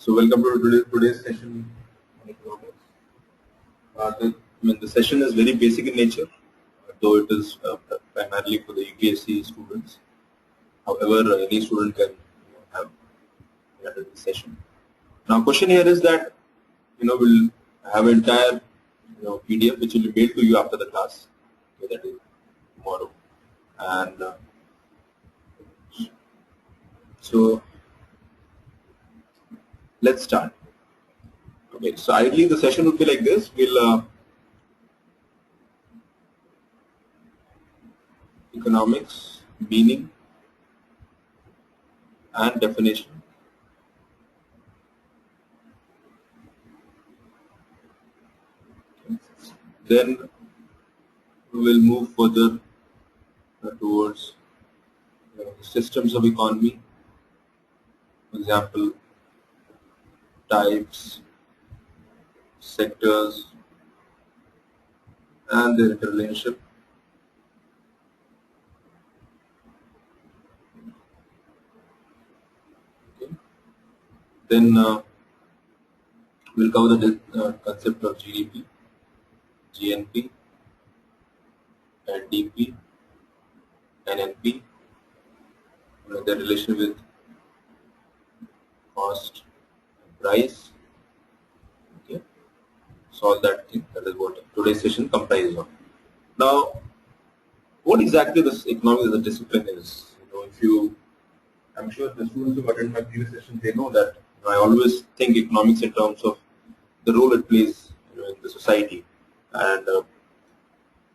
So welcome to today's session on economics. The session is very basic in nature, though it is primarily for the UPSC students. However, any student can have attend this session. Now, question here is that we'll have an entire PDF which will be mailed to you after the class. Okay, that is tomorrow, and so let's start. Okay, so ideally the session would be like this. We'll economics, meaning and definition. Then we will move further towards systems of economy. For example, types, sectors, and their interrelationship. Okay. Then we'll cover the concept of GDP, GNP, NDP, NNP, their relation with cost and price. Okay, so all that thing, that is what today's session comprises of. Now, what exactly this economics as a discipline is? I'm sure the students who attend my previous session, they know that I always think economics in terms of the role it plays in the society. And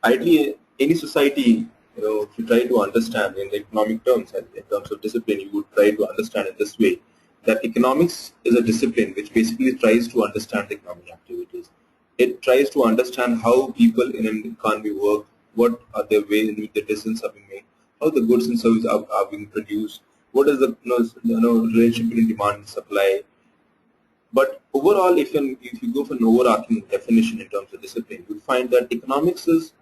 ideally, any society, if you try to understand in the economic terms and in terms of discipline, you would try to understand in this way that economics is a discipline which basically tries to understand the economic activities. It tries to understand how people in an economy work, what are their ways in which the decisions are being made, how the goods and services are being produced, what is the relationship between demand and supply. But overall, if you go for an overarching definition in terms of discipline, you'll find that economics is,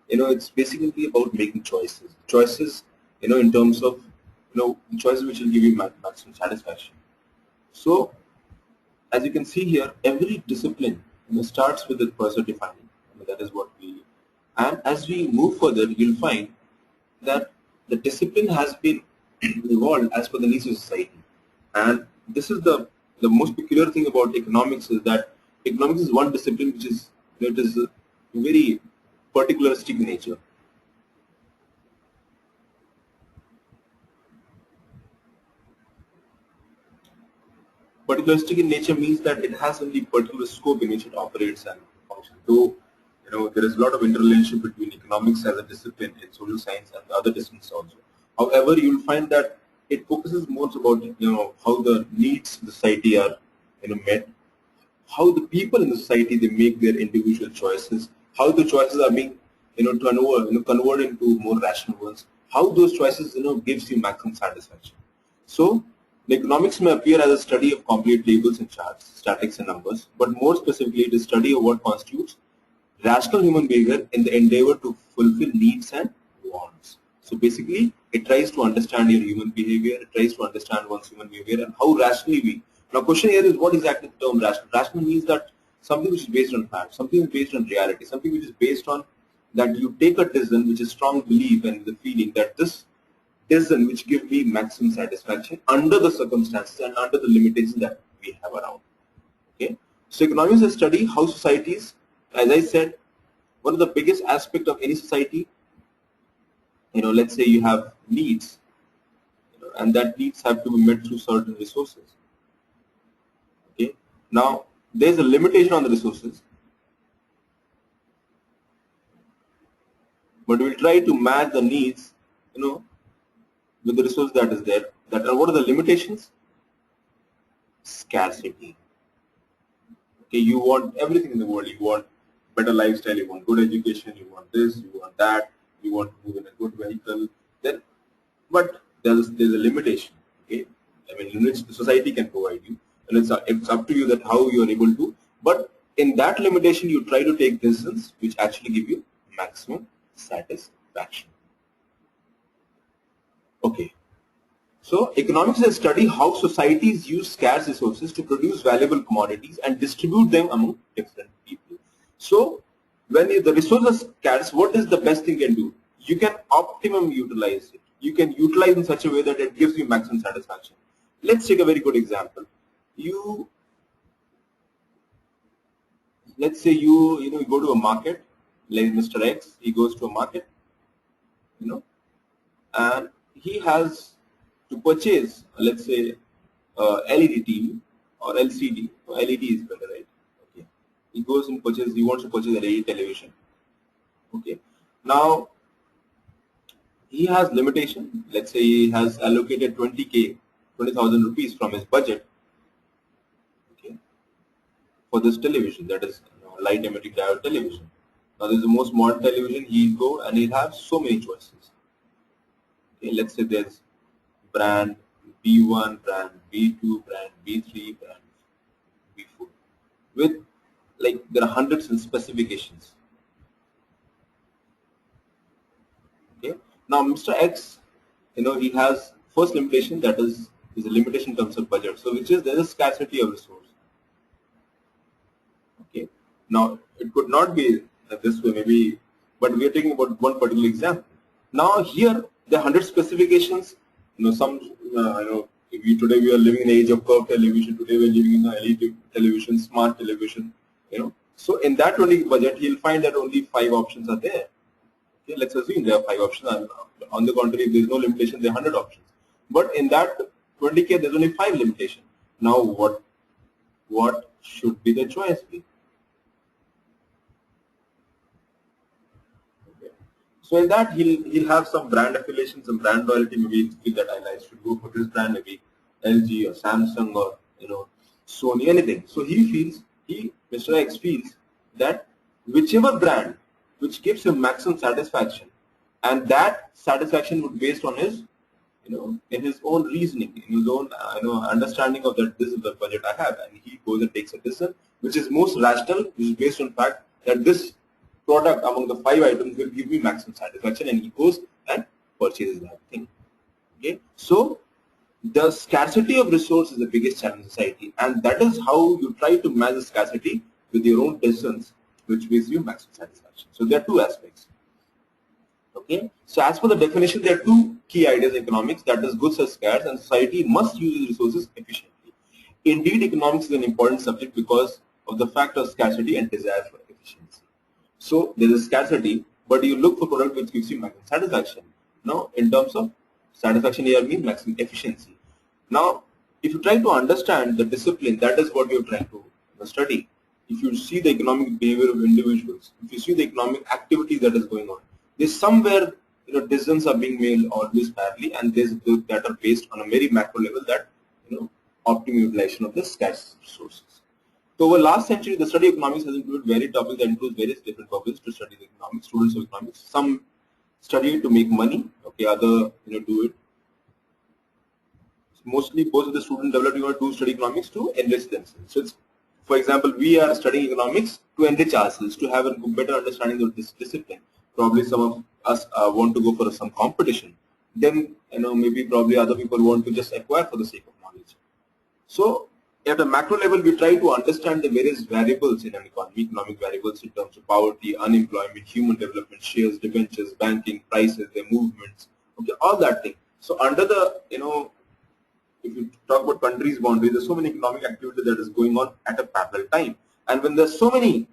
it's basically about making choices. Choices, in terms of, choices which will give you maximum satisfaction. So, as you can see here, every discipline starts with the person defining. That is what we. And as we move further, you'll find that the discipline has been evolved as per the needs of society. And this is the most peculiar thing about economics is that economics is one discipline which is it is very particularistic in nature. Particularistic in nature means that it has only particular scope in which it operates and functions. Though there is a lot of interrelationship between economics as a discipline in social science and the other disciplines also. However, you will find that it focuses more about how the needs of the society are met, how the people in the society they make their individual choices, how the choices are being converted into more rational ones, how those choices gives you maximum satisfaction. So the economics may appear as a study of complete tables and charts, statistics and numbers, but more specifically it is a study of what constitutes rational human behavior in the endeavor to fulfill needs and wants. So basically, it tries to understand your human behavior, it tries to understand one's human behavior and how rationally we. Now, question here is what exactly the term rational? Rational means that something which is based on fact, something which is based on reality, something which is based on that you take a decision which is strong belief and the feeling that this decision which gives me maximum satisfaction under the circumstances and under the limitations that we have around. Okay, so economics is a study how societies, as I said, one of the biggest aspect of any society, let's say you have needs, and that needs have to be met through certain resources. Okay, now there's a limitation on the resources, but we'll try to match the needs, with the resource that is there. And what are the limitations? Scarcity. Okay, you want everything in the world. You want better lifestyle. You want good education. You want this. You want that. You want to move in a good vehicle. But there's a limitation. Okay, I mean, which the society can provide you, and it's up to you that how you are able to. But in that limitation, you try to take decisions which actually give you maximum satisfaction. Okay, So economics is a study how societies use scarce resources to produce valuable commodities and distribute them among different people. So when the resources are scarce, what is the best thing you can do? You can optimum utilize it. You can utilize in such a way that it gives you maximum satisfaction. Let's take a very good example. Let's say you go to a market, like Mr. X, he goes to a market, and he has to purchase, let's say, LED TV or LCD. Or LED is better, right? Okay. He goes and purchases. He wants to purchase LED television. Okay. Now he has limitation. Let's say he has allocated 20,000 rupees from his budget. Okay. For this television, that is light emitting diode television. Now this is the most modern television. He'll go and he'll have so many choices. Okay. Let's say there's brand B1, brand B2, brand B3, brand B4. With there are hundreds of specifications. Okay. Now Mr. X, he has first limitation, that is a limitation in terms of budget. So which is there is scarcity of resource. Okay. Now it could not be this way maybe, but we are taking about one particular example. Now here there are 100 specifications. Today we are living in the age of curved television. Today we are living in LED television, smart television. So in that 20 budget, he'll find that only 5 options are there. Okay, let's assume there are 5 options. On the contrary, if there is no limitation, there are 100 options. But in that 20K, there's only 5 limitation. Now what should be the choice be? So in that he'll have some brand affiliation, some brand loyalty. Maybe he'll feel that I should go for this brand, maybe LG or Samsung or Sony, anything. So Mr. X feels that whichever brand which gives him maximum satisfaction, and that satisfaction would be based on his in his own reasoning, in his own understanding of that this is the budget I have, and he goes and takes a decision which is most rational, which is based on fact that this product among the 5 items will give me maximum satisfaction, and he goes and purchases that thing. Okay, so the scarcity of resource is the biggest challenge in society, and that is how you try to match the scarcity with your own decisions, which gives you maximum satisfaction. So there are 2 aspects. Okay, so as per the definition, there are 2 key ideas in economics, that is goods are scarce and society must use resources efficiently. Indeed, economics is an important subject because of the fact of scarcity and desire for efficiency. So there is scarcity, but you look for product which gives you maximum satisfaction. Now, in terms of satisfaction here means maximum efficiency. Now, if you try to understand the discipline, that is what you are trying to study. If you see the economic behavior of individuals, if you see the economic activity that is going on, there's somewhere decisions are being made always badly, and there's that are based on a very macro level that optimum utilization of the scarce resources. So over last century, the study of economics has included various topics that include various different topics to study the economics. Students of economics, some study it to make money. Okay, other do it. Mostly, both of the students developing to study economics to enrich themselves. So it's, for example, we are studying economics to enrich ourselves, to have a better understanding of this discipline. Probably some of us want to go for some competition. Then maybe probably other people want to just acquire for the sake of knowledge. So at a macro level, we try to understand the various variables in an economy, economic variables in terms of poverty, unemployment, human development, shares, debentures, banking, prices, their movements, okay, all that thing. So under the, if you talk about countries' boundaries, there's so many economic activity that is going on at a parallel time. And when there's so many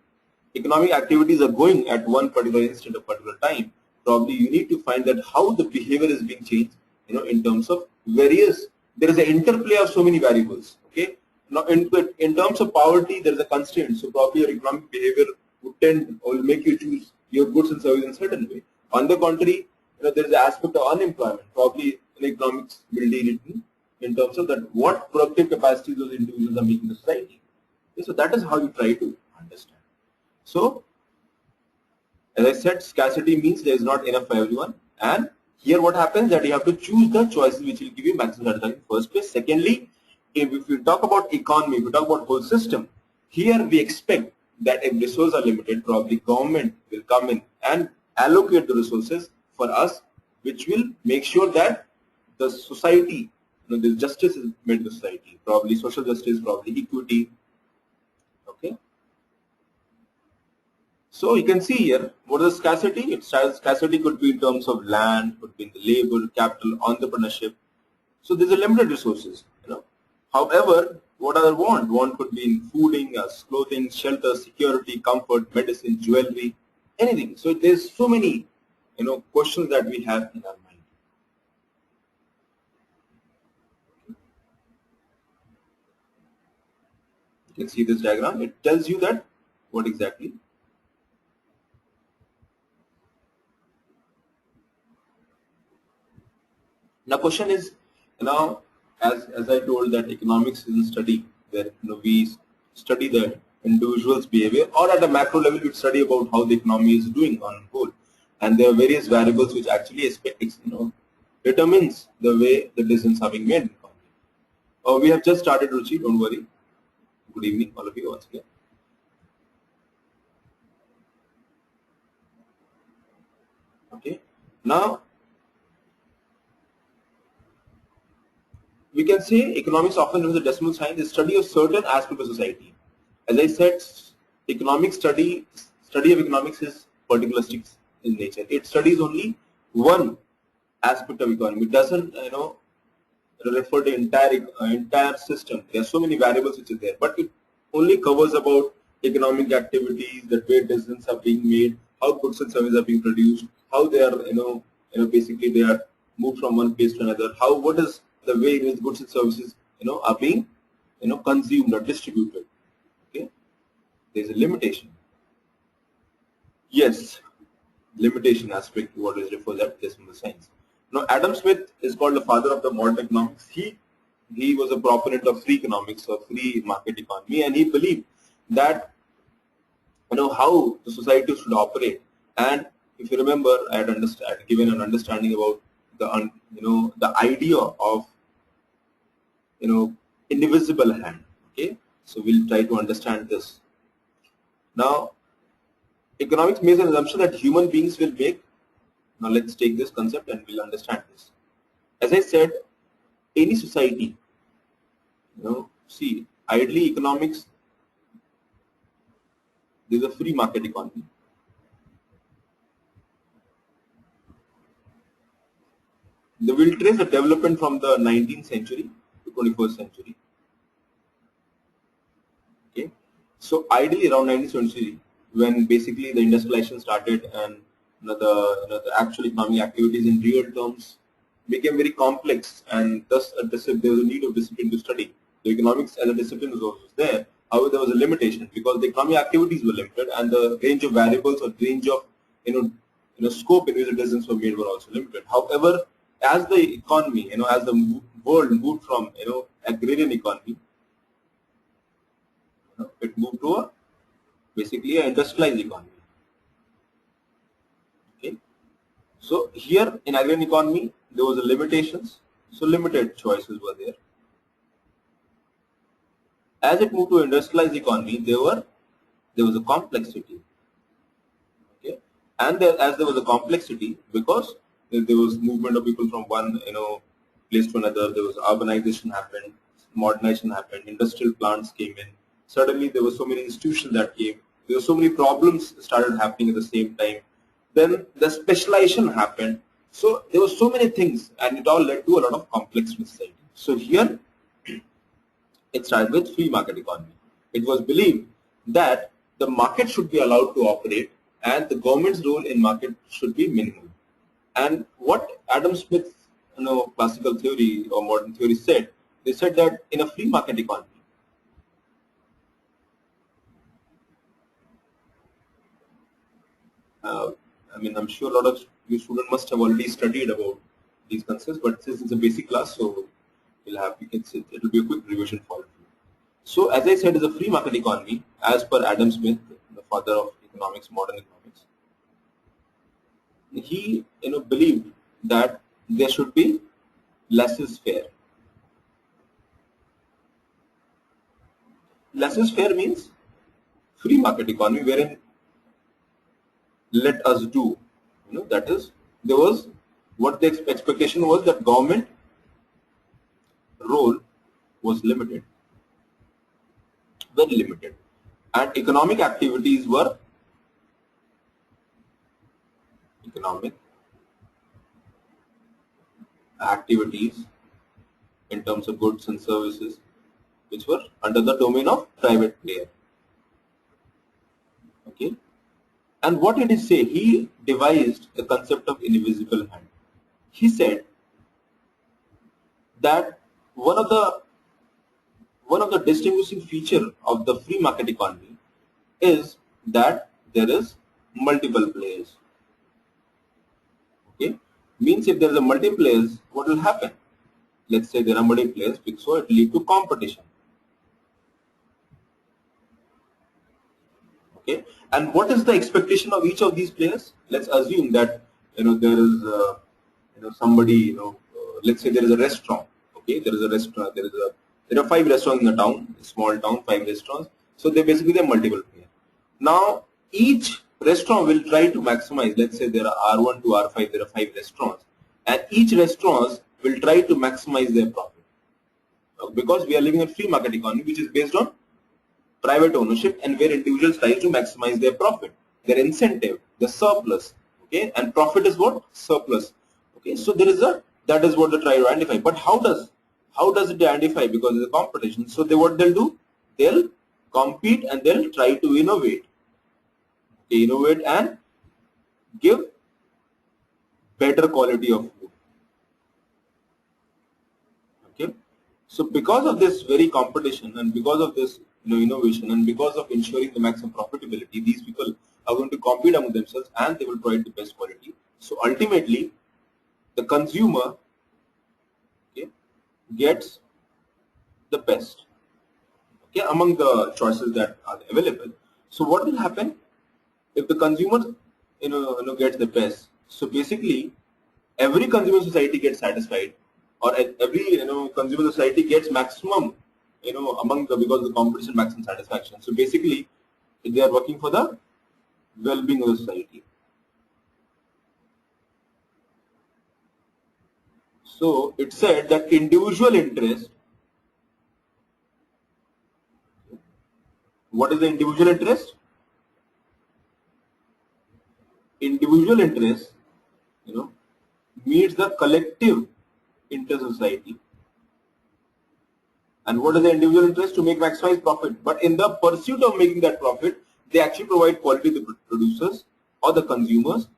economic activities are going at one particular instant, a particular time, probably you need to find that how the behavior is being changed, in terms of various, there is an interplay of so many variables, okay. Now, in terms of poverty, there is a constraint. So probably your economic behavior would tend or will make you choose your goods and services in a certain way. On the contrary, there is an aspect of unemployment. Probably in economics will deal it in terms of that what productive capacity those individuals are making to society. Okay, so that is how you try to understand. So as I said, scarcity means there is not enough for everyone. And here what happens that you have to choose the choices which will give you maximum satisfaction in the first place. Secondly, if we talk about economy, if we talk about whole system, here we expect that if resources are limited, probably government will come in and allocate the resources for us, which will make sure that the society the justice is made in the society, probably social justice, probably equity. Okay. So you can see here, what is scarcity? Scarcity could be in terms of land, could be in the labor, capital, entrepreneurship. So there's a limited resources. However, what other want? Want could be in fooding, clothing, shelter, security, comfort, medicine, jewelry, anything. So there's so many, questions that we have in our mind. You can see this diagram. It tells you that what exactly. Now, question is, as I told, that economics is a study where we study the individual's behavior, or at a macro level we study about how the economy is doing on whole, and there are various variables which actually determines the way the decisions are being made in economy. We have just started, Ruchi, don't worry. Good evening, all of you, once again. Okay, now we can say economics often uses a decimal sign, the study of certain aspect of society. As I said, study of economics is particularistic in nature. It studies only one aspect of economy. It doesn't, refer to entire system. There are so many variables which are there, but it only covers about economic activities, the way decisions are being made, how goods and services are being produced, how they are, basically they are moved from one place to another. What is the way in which goods and services, are being, consumed or distributed. Okay, there is a limitation. Yes, limitation aspect to what is referred as decimal signs. Now, Adam Smith is called the father of the modern economics. He was a proponent of free economics or free market economy, and he believed that how the society should operate. And if you remember, I had given an understanding about the idea of indivisible hand. Okay, so we'll try to understand this. Now, economics makes an assumption that human beings will make. Now let's take this concept and we'll understand this. As I said, any society, see, ideally economics, there's a free market economy. They will trace the development from the 19th century to 21st century. Okay, so ideally around 19th century, when basically the industrialization started and the actual economic activities in real terms became very complex, and thus there was a need of discipline to study. The economics as a discipline was also there. However, there was a limitation because the economic activities were limited, and the range of variables or range of scope in which the decisions were made were also limited. However, as the economy, as the world moved from agrarian economy, it moved to basically an industrialized economy. Okay, so here in agrarian economy there was a limitations, so limited choices were there. As it moved to industrialized economy, there was a complexity. Okay, and as there was a complexity, because there was movement of people from one place to another, there was urbanization happened, modernization happened, industrial plants came in. Suddenly there were so many institutions that came. There were so many problems started happening at the same time. Then the specialization happened. So there were so many things, and it all led to a lot of complex society. So here it started with free market economy. It was believed that the market should be allowed to operate and the government's role in market should be minimal. And what Adam Smith's classical theory or modern theory said, they said that in a free market economy, I'm sure a lot of you students must have already studied about these concepts, but since it's a basic class, so it will be a quick revision for you. So, as I said, it's a free market economy, as per Adam Smith, the father of economics, modern economics. He, believed that there should be laissez-faire. Laissez-faire means free market economy, wherein let us do. That is, there was what the expectation was that government role was limited, very limited, and economic activities were in terms of goods and services which were under the domain of private player. Okay, and what did he say? He devised the concept of invisible hand. He said that one of the distinguishing feature of the free market economy is that there is multiple players. Okay, means if there is a multiple players, what will happen? Let's say there are multiple players, so it lead to competition. Okay, and what is the expectation of each of these players? Let's assume that there is somebody, let's say there is a restaurant. Okay, there is a restaurant. There are 5 restaurants in the town, a small town, 5 restaurants. So they basically are multiple players. Now each restaurant will try to maximize. Let's say there are R1 to R5. There are 5 restaurants, and each restaurant will try to maximize their profit, because we are living in a free market economy, which is based on private ownership, and where individuals try to maximize their profit, their incentive, the surplus. Okay, and profit is what? Surplus. Okay, so that is what they try to identify. But how does it identify? Because it's a competition. So what they'll do, they'll compete and they'll try to innovate. Okay, innovate and give better quality of food. Okay, so because of this very competition, and because of this innovation, and because of ensuring the maximum profitability, these people are going to compete among themselves and they will provide the best quality. So ultimately, the consumer, okay, gets the best, okay, among the choices that are available. So what will happen if the consumer gets the best? So basically, every consumer society gets satisfied, or every consumer society gets maximum because of the competition, maximum satisfaction. So basically, they are working for the well-being of the society. So it said that individual interest. What is the individual interest? Individual interest, meets the collective interest of society. And what is the individual interest? To make maximized profit. But in the pursuit of making that profit, they actually provide quality to the producers or the consumers.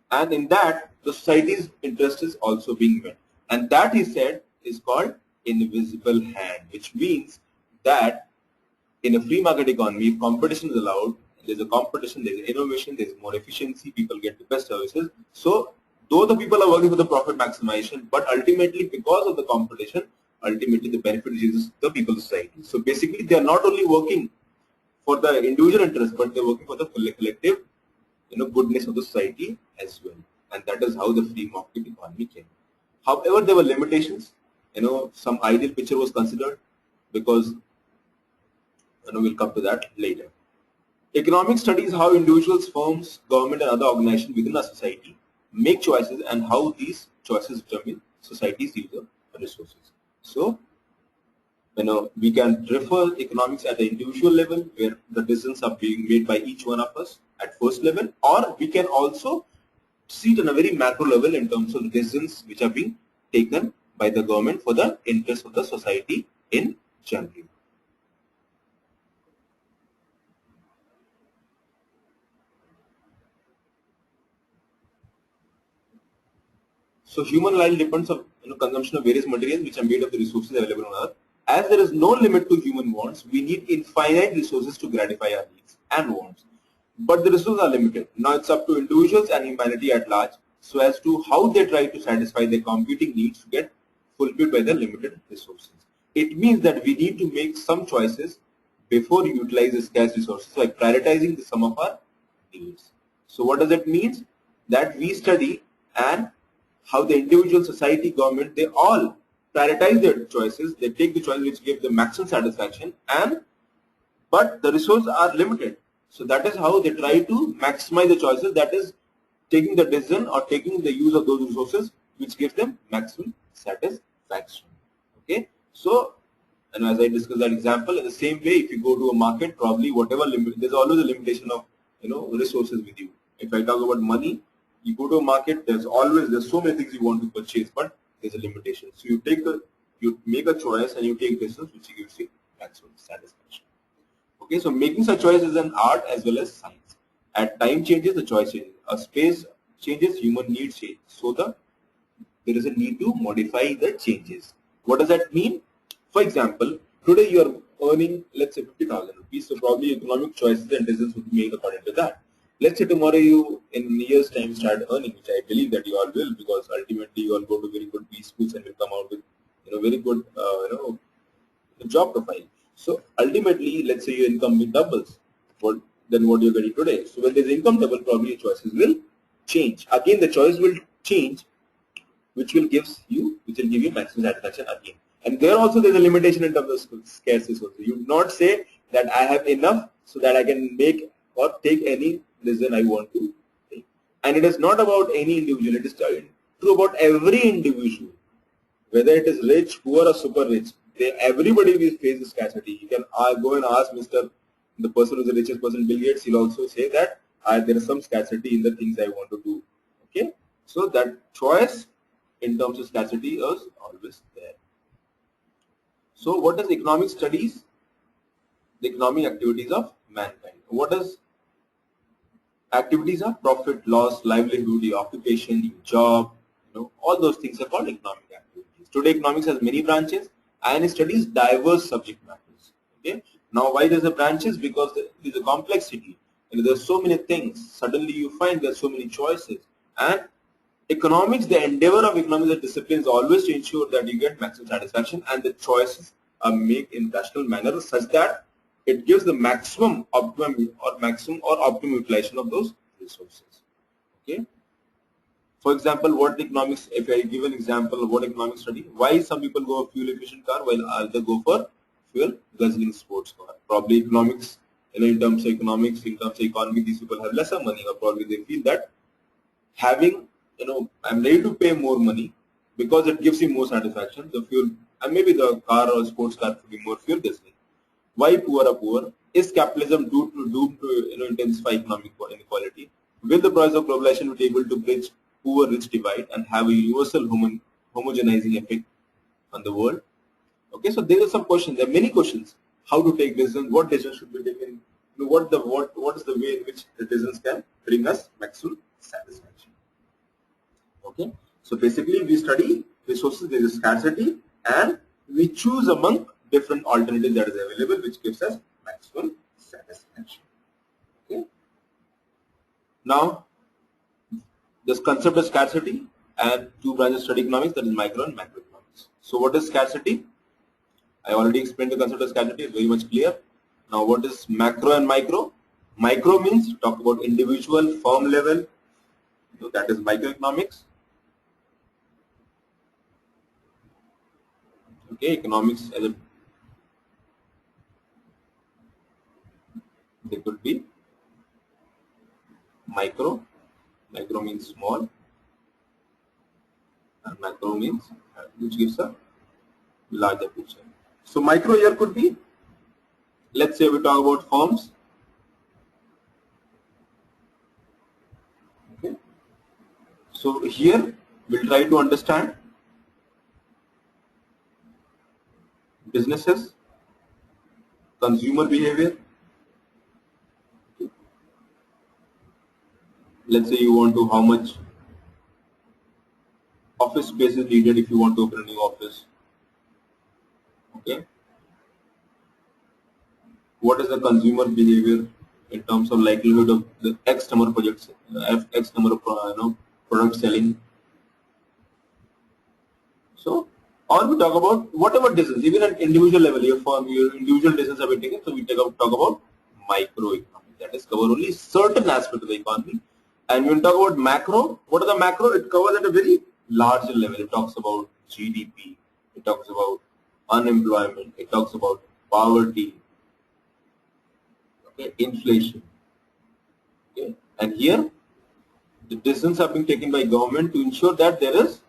And in that, the society's interest is also being met. And that, he said, is called invisible hand, which means that in a free market economy, if competition is allowed, there's a competition, there's innovation, there's more efficiency, people get the best services. So though the people are working for the profit maximization, but ultimately, because of the competition, ultimately the benefit is the people society. So basically, they are not only working for the individual interest, but they're working for the collective goodness of the society as well. And that is how the free market economy came. However, there were limitations. Some ideal picture was considered, because we'll come to that later. Economics studies how individuals, firms, government, and other organizations within a society make choices, and how these choices determine society's use of resources. So, we can refer economics at the individual level, where the decisions are being made by each one of us at first level, or we can also see it on a very macro level in terms of the decisions which are being taken by the government for the interest of the society in general. So human life depends on consumption of various materials which are made of the resources available on Earth. As there is no limit to human wants, we need infinite resources to gratify our needs and wants. But the resources are limited. Now it's up to individuals and humanity at large, so as to how they try to satisfy their competing needs to get fulfilled by the limited resources. It means that we need to make some choices before we utilize the scarce resources by prioritizing the sum of our needs. So what does it mean? That we study and how the individual, society, government, they all prioritize their choices. They take the choices which give them maximum satisfaction, but the resources are limited. So that is how they try to maximize the choices, that is taking the decision or taking the use of those resources which gives them maximum satisfaction. Okay, so and as I discussed that example, in the same way, if you go to a market, probably whatever limit, there's always a limitation of resources with you. If I talk about money, you go to a market, there's so many things you want to purchase, but there's a limitation. So you make a choice and you take decisions which gives you maximum satisfaction. Okay, so making such choice is an art as well as science. At time changes, the choice changes. A space changes, human needs change. So there is a need to modify the changes. What does that mean? For example, today you are earning, let's say, 50,000 rupees. So probably economic choices and decisions would be made according to that. Let's say tomorrow you, in a year's time, start earning, which I believe that you all will, because ultimately you all go to very good B schools and will come out with, very good, job profile. So ultimately, let's say your income doubles than what you're getting today. So when there's income double, probably your choices will change. Again, the choice will change, which will give you maximum satisfaction again. And there also there's a limitation in terms of scarcity. Also, you do not say that I have enough so that I can make or take any decision I want to take. And it is not about any individual. It is true about every individual, whether it is rich, poor, or super rich. Everybody will face scarcity. You can go and ask the person who is the richest person, Bill Gates. He'll also say that there is some scarcity in the things I want to do. Okay, so that choice in terms of scarcity is always there. So what does economic studies? The economic activities of mankind. What does activities are? Profit, loss, livelihood, occupation, job, all those things are called economic activities. Today economics has many branches and it studies diverse subject matters. Okay. Now why there's a branches? Because there's a complexity. There's so many things. Suddenly you find there's so many choices. And economics, the endeavor of economics, the discipline is always to ensure that you get maximum satisfaction and the choices are made in rational manner such that it gives the maximum optimum utilization of those resources. Okay. For example, what economics? If I give an example of what economics study, why some people go for fuel efficient car while others go for fuel guzzling sports car? Probably economics, in terms of economics, in terms of economy, these people have lesser money, or probably they feel that having, I'm ready to pay more money because it gives you more satisfaction. The fuel, and maybe the car or sports car could be more fuel guzzling. Why poor are poor? Is capitalism doomed to intensify economic inequality? Will the process of globalization be able to bridge poor-rich divide and have a universal homogenizing effect on the world? Okay, so there are some questions. There are many questions. How to take decisions? What decisions should be taken? What is the way in which the decisions can bring us maximum satisfaction? Okay, so basically we study resources. There is scarcity, and we choose among different alternatives that is available, which gives us maximum satisfaction. Okay. Now, this concept of scarcity and two branches study economics, that is micro and macroeconomics. So, what is scarcity? I already explained the concept of scarcity. It's very much clear. Now, what is macro and micro? Micro means talk about individual, firm level. That is microeconomics. Okay, economics as a they could be micro means small, and macro means which gives a larger picture. So micro here could be, let's say we talk about firms. Okay. So here we'll try to understand businesses, consumer behavior. Let's say you want to, how much office space is needed if you want to open a new office. Okay. What is the consumer behavior in terms of likelihood of the X number of projects, X number of product selling. So, or we talk about whatever decisions, even at individual level, your individual decisions have been taken. So we talk about microeconomics, that is cover only certain aspect of the economy. And when we talk about macro, what is the macro? It covers at a very larger level. It talks about GDP, it talks about unemployment, it talks about poverty, okay, inflation. Okay. And here the decisions are being taken by government to ensure that there is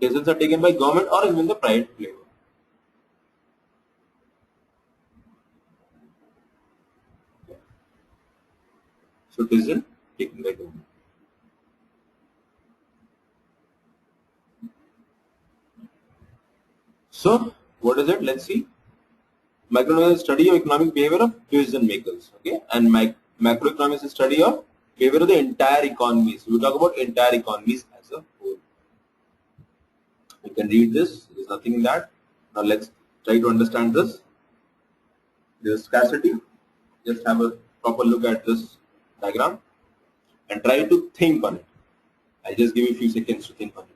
Decisions are taken by government or even the private player. So decision taken by government. So what is it? Let's see. Microeconomics is study of economic behavior of decision makers. Okay, and macroeconomics is study of behavior of the entire economy. So we talk about entire economies as a whole. You can read this. There is nothing in that. Now let's try to understand this. There is scarcity. Just have a proper look at this diagram and try to think on it. I'll just give you a few seconds to think on it.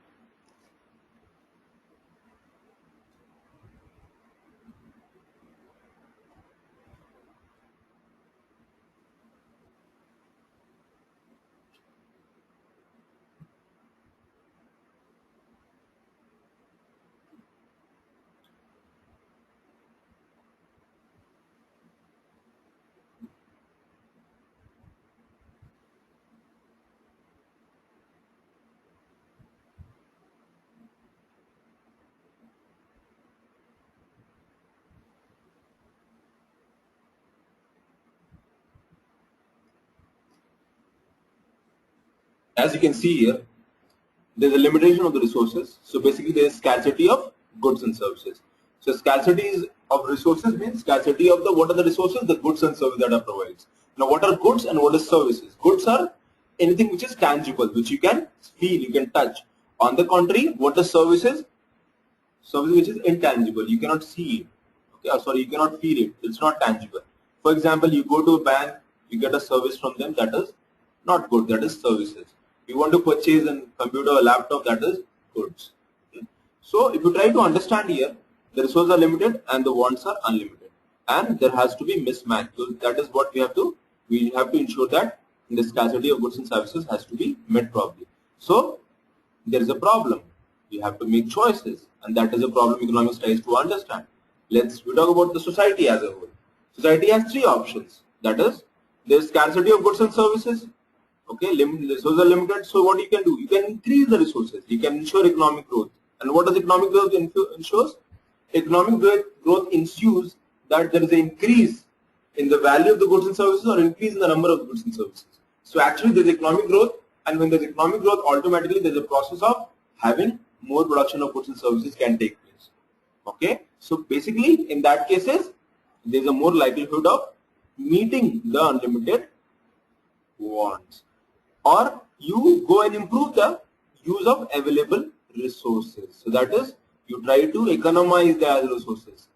As you can see here, there is a limitation of the resources. So basically there is scarcity of goods and services. So scarcity of resources means scarcity of what are the resources? The goods and services that are provided. Now what are goods and what is services? Goods are anything which is tangible, which you can feel, you can touch. On the contrary, what are services? Service which is intangible, you cannot see it. Okay, sorry, you cannot feel it. It's not tangible. For example, you go to a bank, you get a service from them that is not good, that is services. You want to purchase a computer or laptop, that is goods. Okay. So if you try to understand here, the resources are limited and the wants are unlimited, and there has to be mismatch. So that is what we have to ensure that the scarcity of goods and services has to be met properly. So there is a problem. We have to make choices, and that is a problem economics tries to understand. We talk about the society as a whole. Society has three options. That is, there is scarcity of goods and services. Okay, resources are limited. So what you can do? You can increase the resources. You can ensure economic growth. And what does economic growth ensures? Economic growth ensues that there is an increase in the value of the goods and services or increase in the number of goods and services. So actually there is economic growth, and when there is economic growth, automatically there is a process of having more production of goods and services can take place. Okay, so basically in that cases there is a more likelihood of meeting the unlimited wants, or you go and improve the use of available resources. So that is, you try to economize the resources.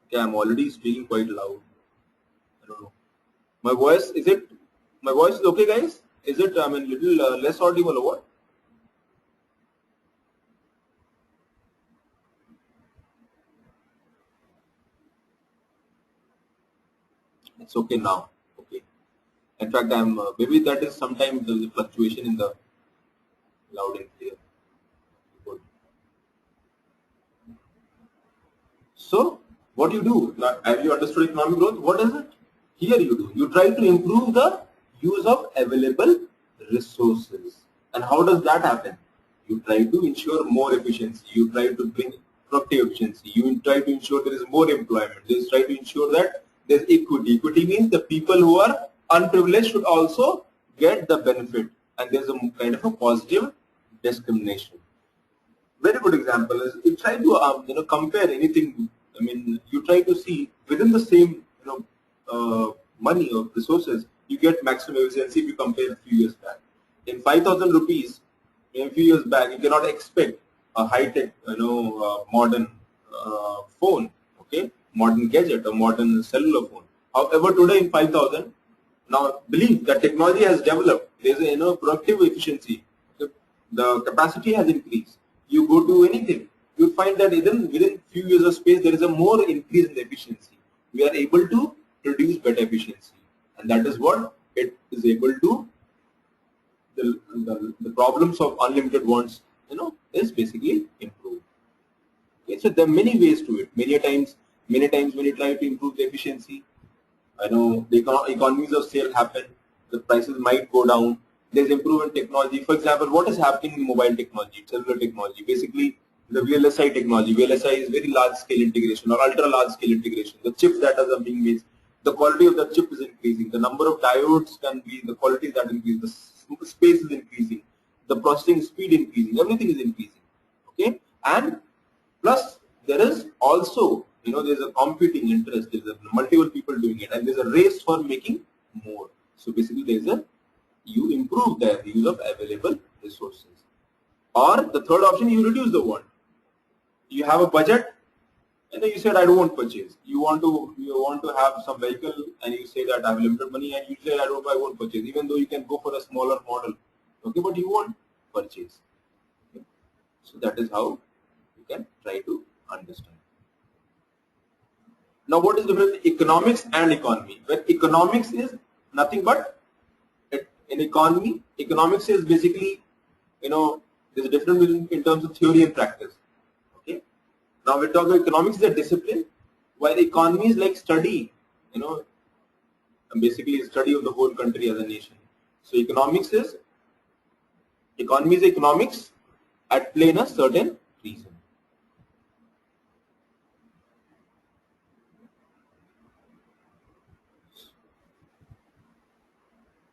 Okay, I'm already speaking quite loud. I don't know. My voice is okay, guys? Is it little less audible or what? It's okay now. Okay. In fact, I'm maybe that is sometimes the fluctuation in the loud and clear. Good. So what you do? Now, have you understood economic growth? What is it? Here you do. You try to improve the use of available resources. And how does that happen? You try to ensure more efficiency. You try to bring productive efficiency. You try to ensure there is more employment. You try to ensure that there is equity. Equity means the people who are unprivileged should also get the benefit, and there is a kind of a positive discrimination. Very good example is you try to compare anything. I mean, you try to see within the same money or resources, you get maximum efficiency if you compare a few years back. In 5,000 rupees, a few years back, you cannot expect a high-tech, modern phone, okay, modern gadget, a modern cellular phone. However, today in 5,000, now believe that technology has developed. There is a productive efficiency. The capacity has increased. You go to anything, you find that even within few years of space, there is a more increase in the efficiency. We are able to produce better efficiency, and that is what it is able to. The problems of unlimited wants, is basically improved. Okay, so there are many ways to it. Many times when you try to improve the efficiency, I know the economies of scale happen. The prices might go down. There's improvement in technology. For example, what is happening in mobile technology, cellular technology? Basically, the VLSI technology. VLSI is very large scale integration or ultra large scale integration. The chips that are being made, the quality of the chip is increasing. The number of diodes can be, the quality that increases. The space is increasing. The processing speed increasing. Everything is increasing. Okay, and plus there is also, there's a competing interest. There's multiple people doing it, and there's a race for making more. So basically, you improve the use of available resources. Or the third option, you reduce the want. You have a budget, and then you said I don't want purchase. You want to have some vehicle, and you say that I have limited money, and you say I won't purchase, even though you can go for a smaller model. Okay, but you won't purchase. Okay? So that is how you can try to understand. Now, what is the difference between economics and economy? Well, economics is nothing but in economy. Economics is basically, there's a difference in terms of theory and practice. Okay. Now we're talking economics is a discipline, while economy is like study, basically a study of the whole country as a nation. So economy is economics at play in a certain reason.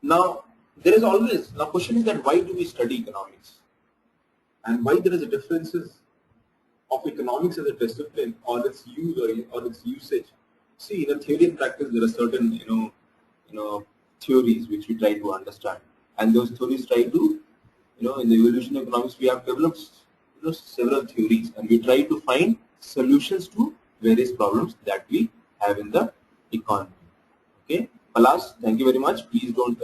Now there is always, now question is that why do we study economics? And why there is a differences of economics as a discipline or its use or its usage. See, in a theory and practice, there are certain theories which we try to understand, and those theories try to, in the evolution of economics, we have developed several theories, and we try to find solutions to various problems that we have in the economy. Okay, Palas, thank you very much. Please don't.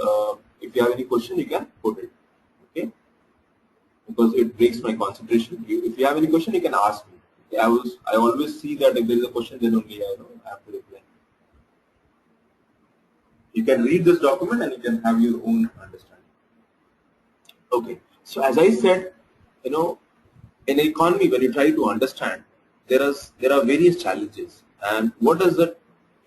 If you have any question, you can put it. Okay. Because it breaks my concentration. If you have any question, you can ask me. Okay? I always see that if there is a question, then only I have to reply. You can read this document and you can have your own understanding. Okay. So as I said, in economy, when you try to understand, there are various challenges. And what does the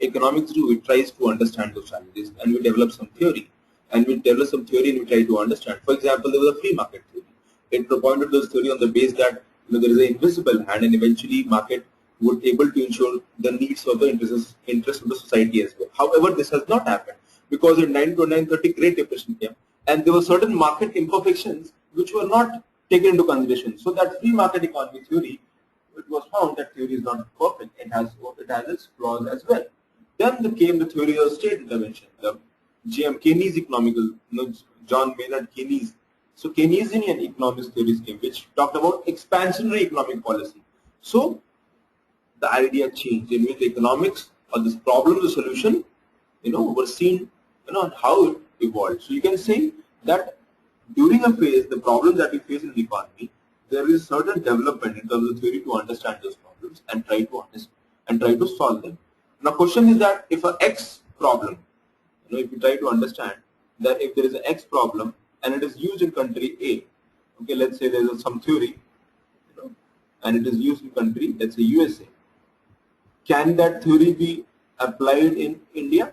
economics do? It tries to understand those challenges, and we develop some theory. And we develop some theory and we try to understand. For example, there was a free market theory. It propounded this theory on the base that there is an invisible hand, and eventually market would able to ensure the needs of the interest of the society as well. However, this has not happened because in 1930 Great Depression came, and there were certain market imperfections which were not taken into consideration. So that free market economy theory, it was found that theory is not perfect. It has its flaws as well. Then came the theory of state intervention. The Keynes economical, John Maynard Keynes. So Keynesian economics theories came, which talked about expansionary economic policy. So the idea changed in which economics or this problem, the solution, were seen, how it evolved. So you can say that during a phase, the problem that we face in the economy, there is certain development in terms of theory to understand those problems and try to solve them. Now, question is that if an X problem, if you try to understand that if there is an X problem and it is used in country A, okay, let's say there is some theory, and it is used in country, let's say USA. Can that theory be applied in India?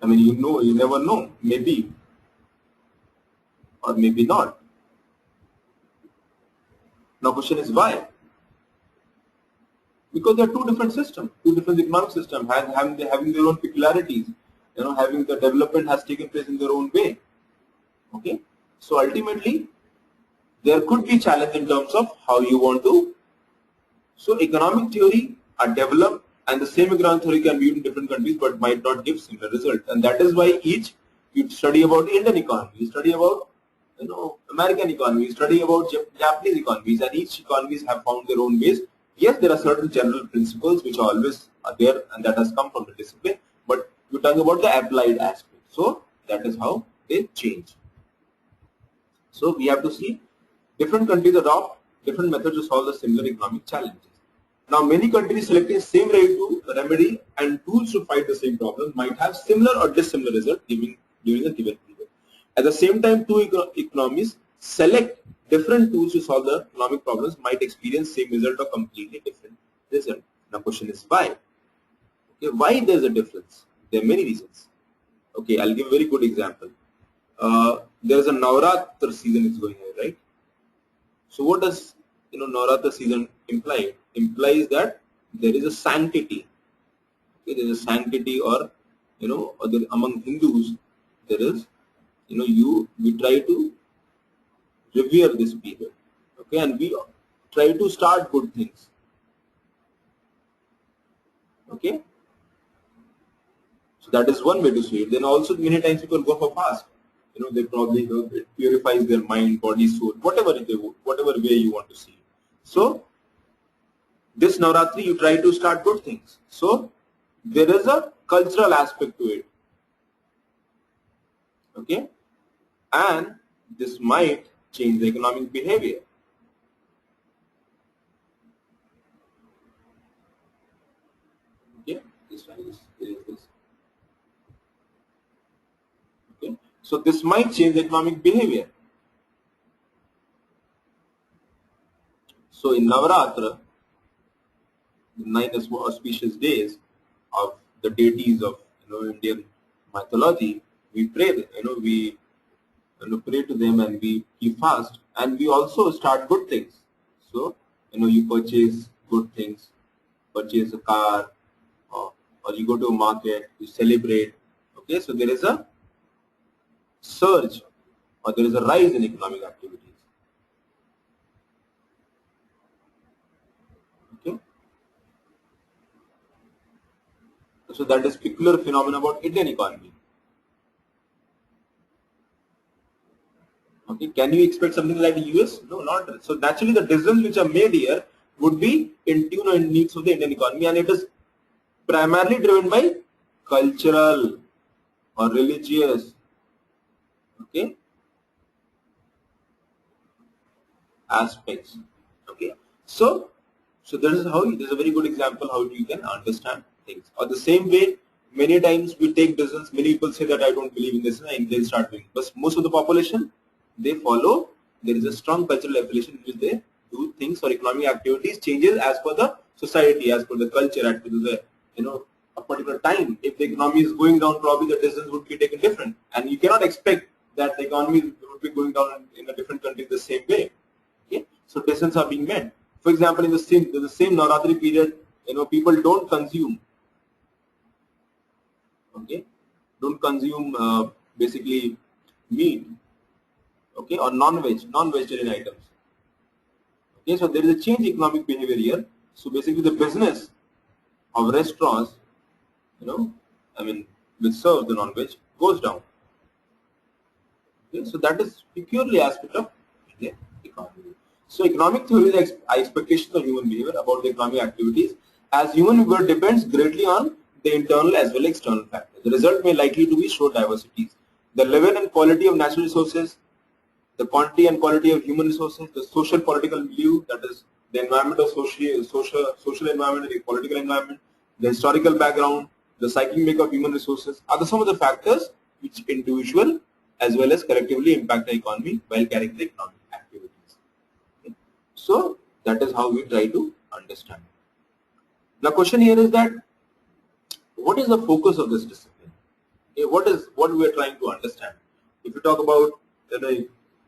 I mean, you never know, maybe, or maybe not. Now, question is why? Because there are two different systems, two different economic systems, having their own peculiarities. Having the development has taken place in their own way. Okay, so ultimately, there could be challenge in terms of how you want to. So economic theory are developed, and the same economic theory can be used in different countries, but might not give similar results. And that is why you study about Indian economy, you study about American economy, you study about Japanese economies, and each economies have found their own ways. Yes, there are certain general principles which are always there, and that has come from the discipline. But we're talking about the applied aspect. So that is how they change. So we have to see different countries adopt different methods to solve the similar economic challenges. Now, many countries selecting the same remedy and tools to fight the same problem might have similar or dissimilar results during a given period. At the same time, two economies select different tools to solve the economic problems might experience same result or completely different result. Now, question is why? Okay, why there is a difference? There are many reasons. Okay, I'll give a very good example. There is a Navratra season is going on, right? So what does Navratra season imply? Implies that there is a sanctity. Okay, there is a sanctity, or among Hindus there is we try to revere this period. Okay, and we try to start good things. Okay, so that is one way to see it. Then also many times people go for fast. They probably it purifies their mind, body, soul, whatever way you want to see it. So this Navratri you try to start good things. So there is a cultural aspect to it. Okay, and this might change the economic behavior. Okay, this one is this. Okay, so this might change the economic behavior. So in Navratra, the 9 auspicious days of the deities of Indian mythology, we pray. We pray to them and we keep fast, and we also start good things. So you purchase good things, purchase a car, or you go to a market, you celebrate. Okay, so there is a surge, or there is a rise in economic activities. Okay, so that is peculiar phenomenon about Indian economy. Okay, can you expect something like the US? No, not. So naturally, the decisions which are made here would be in tune and needs of the Indian economy, and it is primarily driven by cultural or religious, okay, aspects. Okay, so this is how this is a very good example how you can understand things. Or the same way, many times we take decisions. Many people say that I don't believe in this, and they start doing. But most of the population, they follow. There is a strong cultural affiliation in which they do things or economic activities changes as per the society, as per the culture, as per the a particular time. If the economy is going down, probably the decisions would be taken different, and you cannot expect that the economy would be going down in a different country the same way. Okay, so decisions are being made. For example, in the same Navratri period, people don't consume. Okay, don't consume basically meat. Okay, or non-vegetarian items. Okay, so there is a change in economic behavior here. So basically, the business of restaurants, which serve the non-veg, goes down. Okay, so that is purely aspect of Indian economy. So economic theory is expectations of human behavior about the economic activities, as human behavior depends greatly on the internal as well as external factors. The result may likely to be show diversities. The level and quality of natural resources, the quantity and quality of human resources, the social political view, that is the environment of social environment, the political environment, the historical background, the cycling make of human resources are some of the factors which individual as well as collectively impact the economy while carrying the economic activities. Okay. So that is how we try to understand. The question here is that what is the focus of this discipline? Okay, what we are trying to understand? If you talk about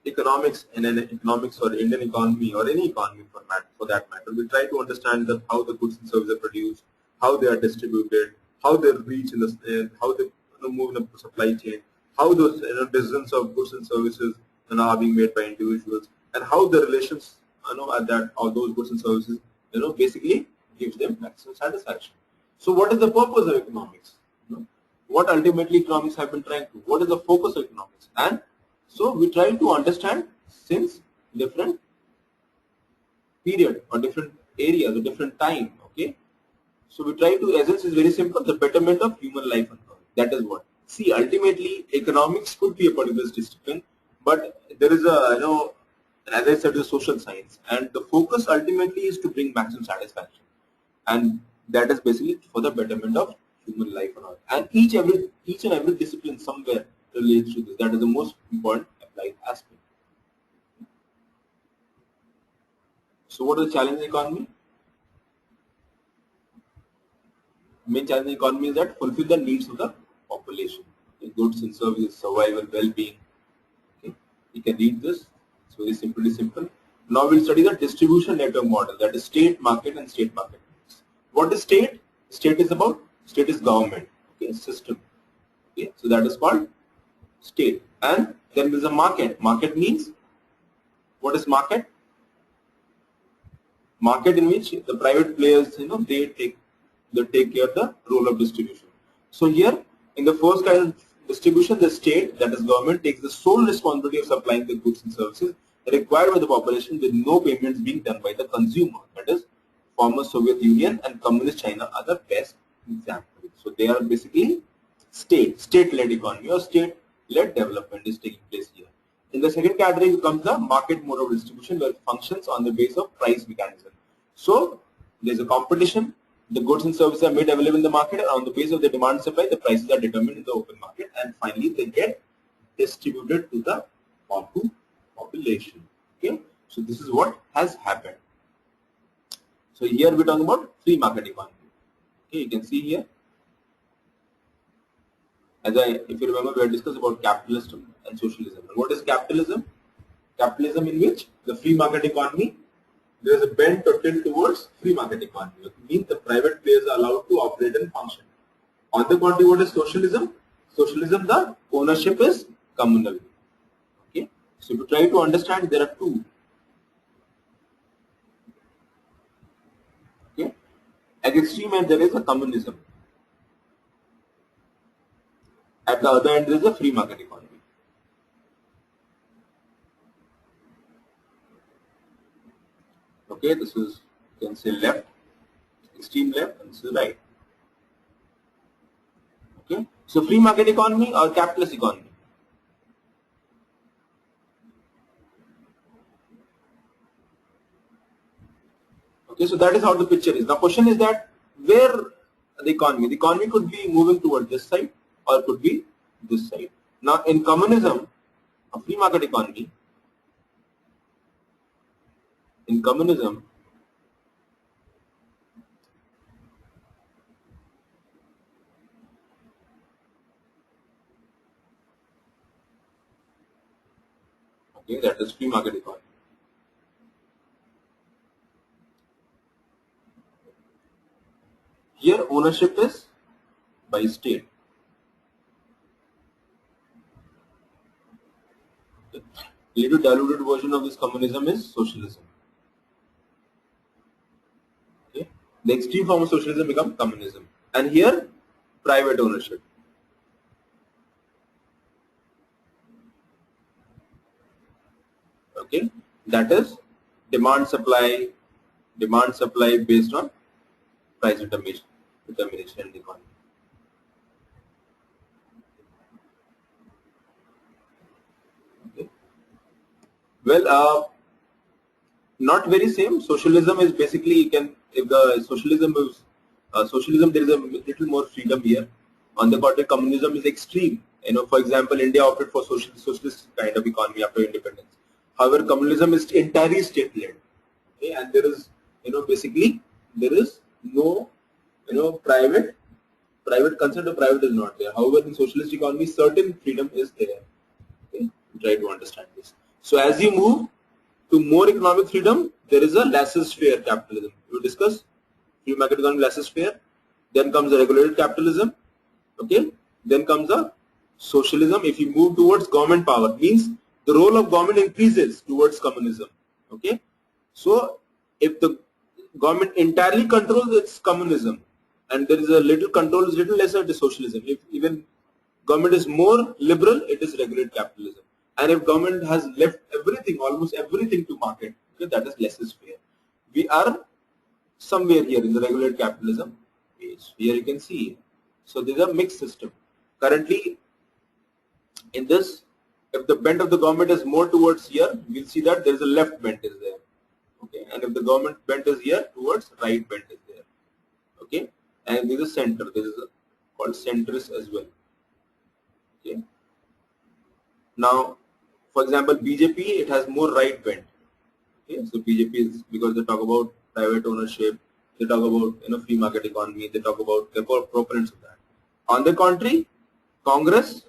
economics and economics or Indian economy or any economy for that matter, we try to understand how the goods and services are produced, how they are distributed, how they reach in how they move in the supply chain, how those decisions of goods and services are being made by individuals, and how the relations at that all those goods and services basically gives them maximum satisfaction. So what is the purpose of economics? What ultimately economics have been trying to? What is the focus of economics? And so we try to understand since different period or different areas or different time. Okay, so we try to, essence is very simple, the betterment of human life and earth. That is what. See, ultimately economics could be a particular discipline, but there is a as I said, the social science, and the focus ultimately is to bring maximum satisfaction, and that is basically for the betterment of human life on earth. And each and every discipline somewhere relates to this. That is the most important applied aspect. So what is the challenge in the economy? Main challenge in the economy is that fulfill the needs of the population. Goods and services, survival, well-being. Okay. You can read this. It's very simple. Now we'll study the distribution network model, that is state, market, and state market. What is state? State is government. Okay, system. Okay, so that is called state. And then there's a market. Market means, what is market? Market in which the private players, they take care of the role of distribution. So here, in the first kind of distribution, the state, that is government, takes the sole responsibility of supplying the goods and services required by the population, with no payments being done by the consumer. That is, former Soviet Union and communist China are the best examples. So they are basically state-led economy, or state-led development is taking place here. In the second category comes the market mode of distribution, where it functions on the basis of price mechanism. So there is a competition. The goods and services are made available in the market, and on the basis of the demand and supply, the prices are determined in the open market, and finally they get distributed to the population. Okay, so this is what has happened. So here we're talking about free market economy. Okay, you can see here. If you remember, we had discussed about capitalism and socialism. And what is capitalism? Capitalism in which the free market economy, there is a bent or tilt towards free market economy. It means the private players are allowed to operate and function. On the contrary, what is socialism? Socialism, the ownership is communal. Okay, so to try to understand, there are two. Okay, at extreme end there is a communism. At the other end there is a free market economy. Okay, this is, you can say, left, extreme left, and this is right. Okay, so free market economy or capitalist economy? Okay, so that is how the picture is. Now, question is that where the economy could be moving towards this side or could be this side. Now, in communism, a free market economy, in communism, okay, that is free market economy. Here ownership is by state. Okay. Little diluted version of this communism is socialism. Okay. The extreme form of socialism becomes communism. And here private ownership. Okay, that is demand supply based on price determination in the economy. Okay. Well, not very same. Socialism is basically, if the socialism is there is a little more freedom here. On the contrary, communism is extreme. For example, India opted for socialist kind of economy after independence. However, communism is entirely state-led. Okay, and there is, basically there is no, private consent of private is not there. However, in socialist economy, certain freedom is there. Okay, try to understand this. So as you move to more economic freedom, there is a laissez-faire capitalism. We discuss free market economy, laissez-faire. Then comes the regulated capitalism. Okay. Then comes a socialism. If you move towards government power, means the role of government increases towards communism. Okay. So if the government entirely controls, it's communism, and there is a little control, is little lesser, it is socialism. If even government is more liberal, it is regulated capitalism. And if government has left everything, almost everything to market, okay, that is laissez-faire. We are somewhere here in the regulated capitalism page. Here you can see. So there is a mixed system. Currently, in this, if the bent of the government is more towards here, we'll see that there is a left bent is there. Okay, and if the government bent is here, towards right bent is there. Okay, and there is a center. This is called centrist as well. Okay. Now, for example, BJP, it has more right bent. Okay, so BJP is, because they talk about private ownership, they talk about free market economy, they talk about, they're proponents of that. On the contrary, Congress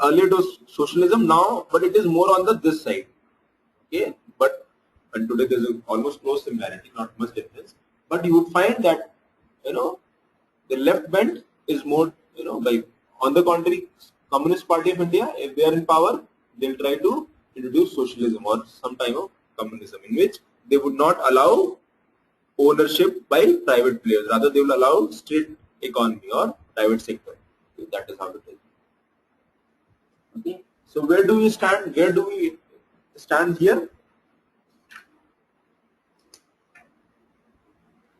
Earlier it was socialism now, but it is more on this side. Okay, but and today there is almost no similarity, not much difference. But you would find that the left bent is more like, on the contrary, Communist Party of India, if they are in power, they'll try to introduce socialism or some type of communism in which they would not allow ownership by private players. Rather, they will allow state economy or private sector. Okay, that is how it is. Okay. So where do we stand? Where do we stand here?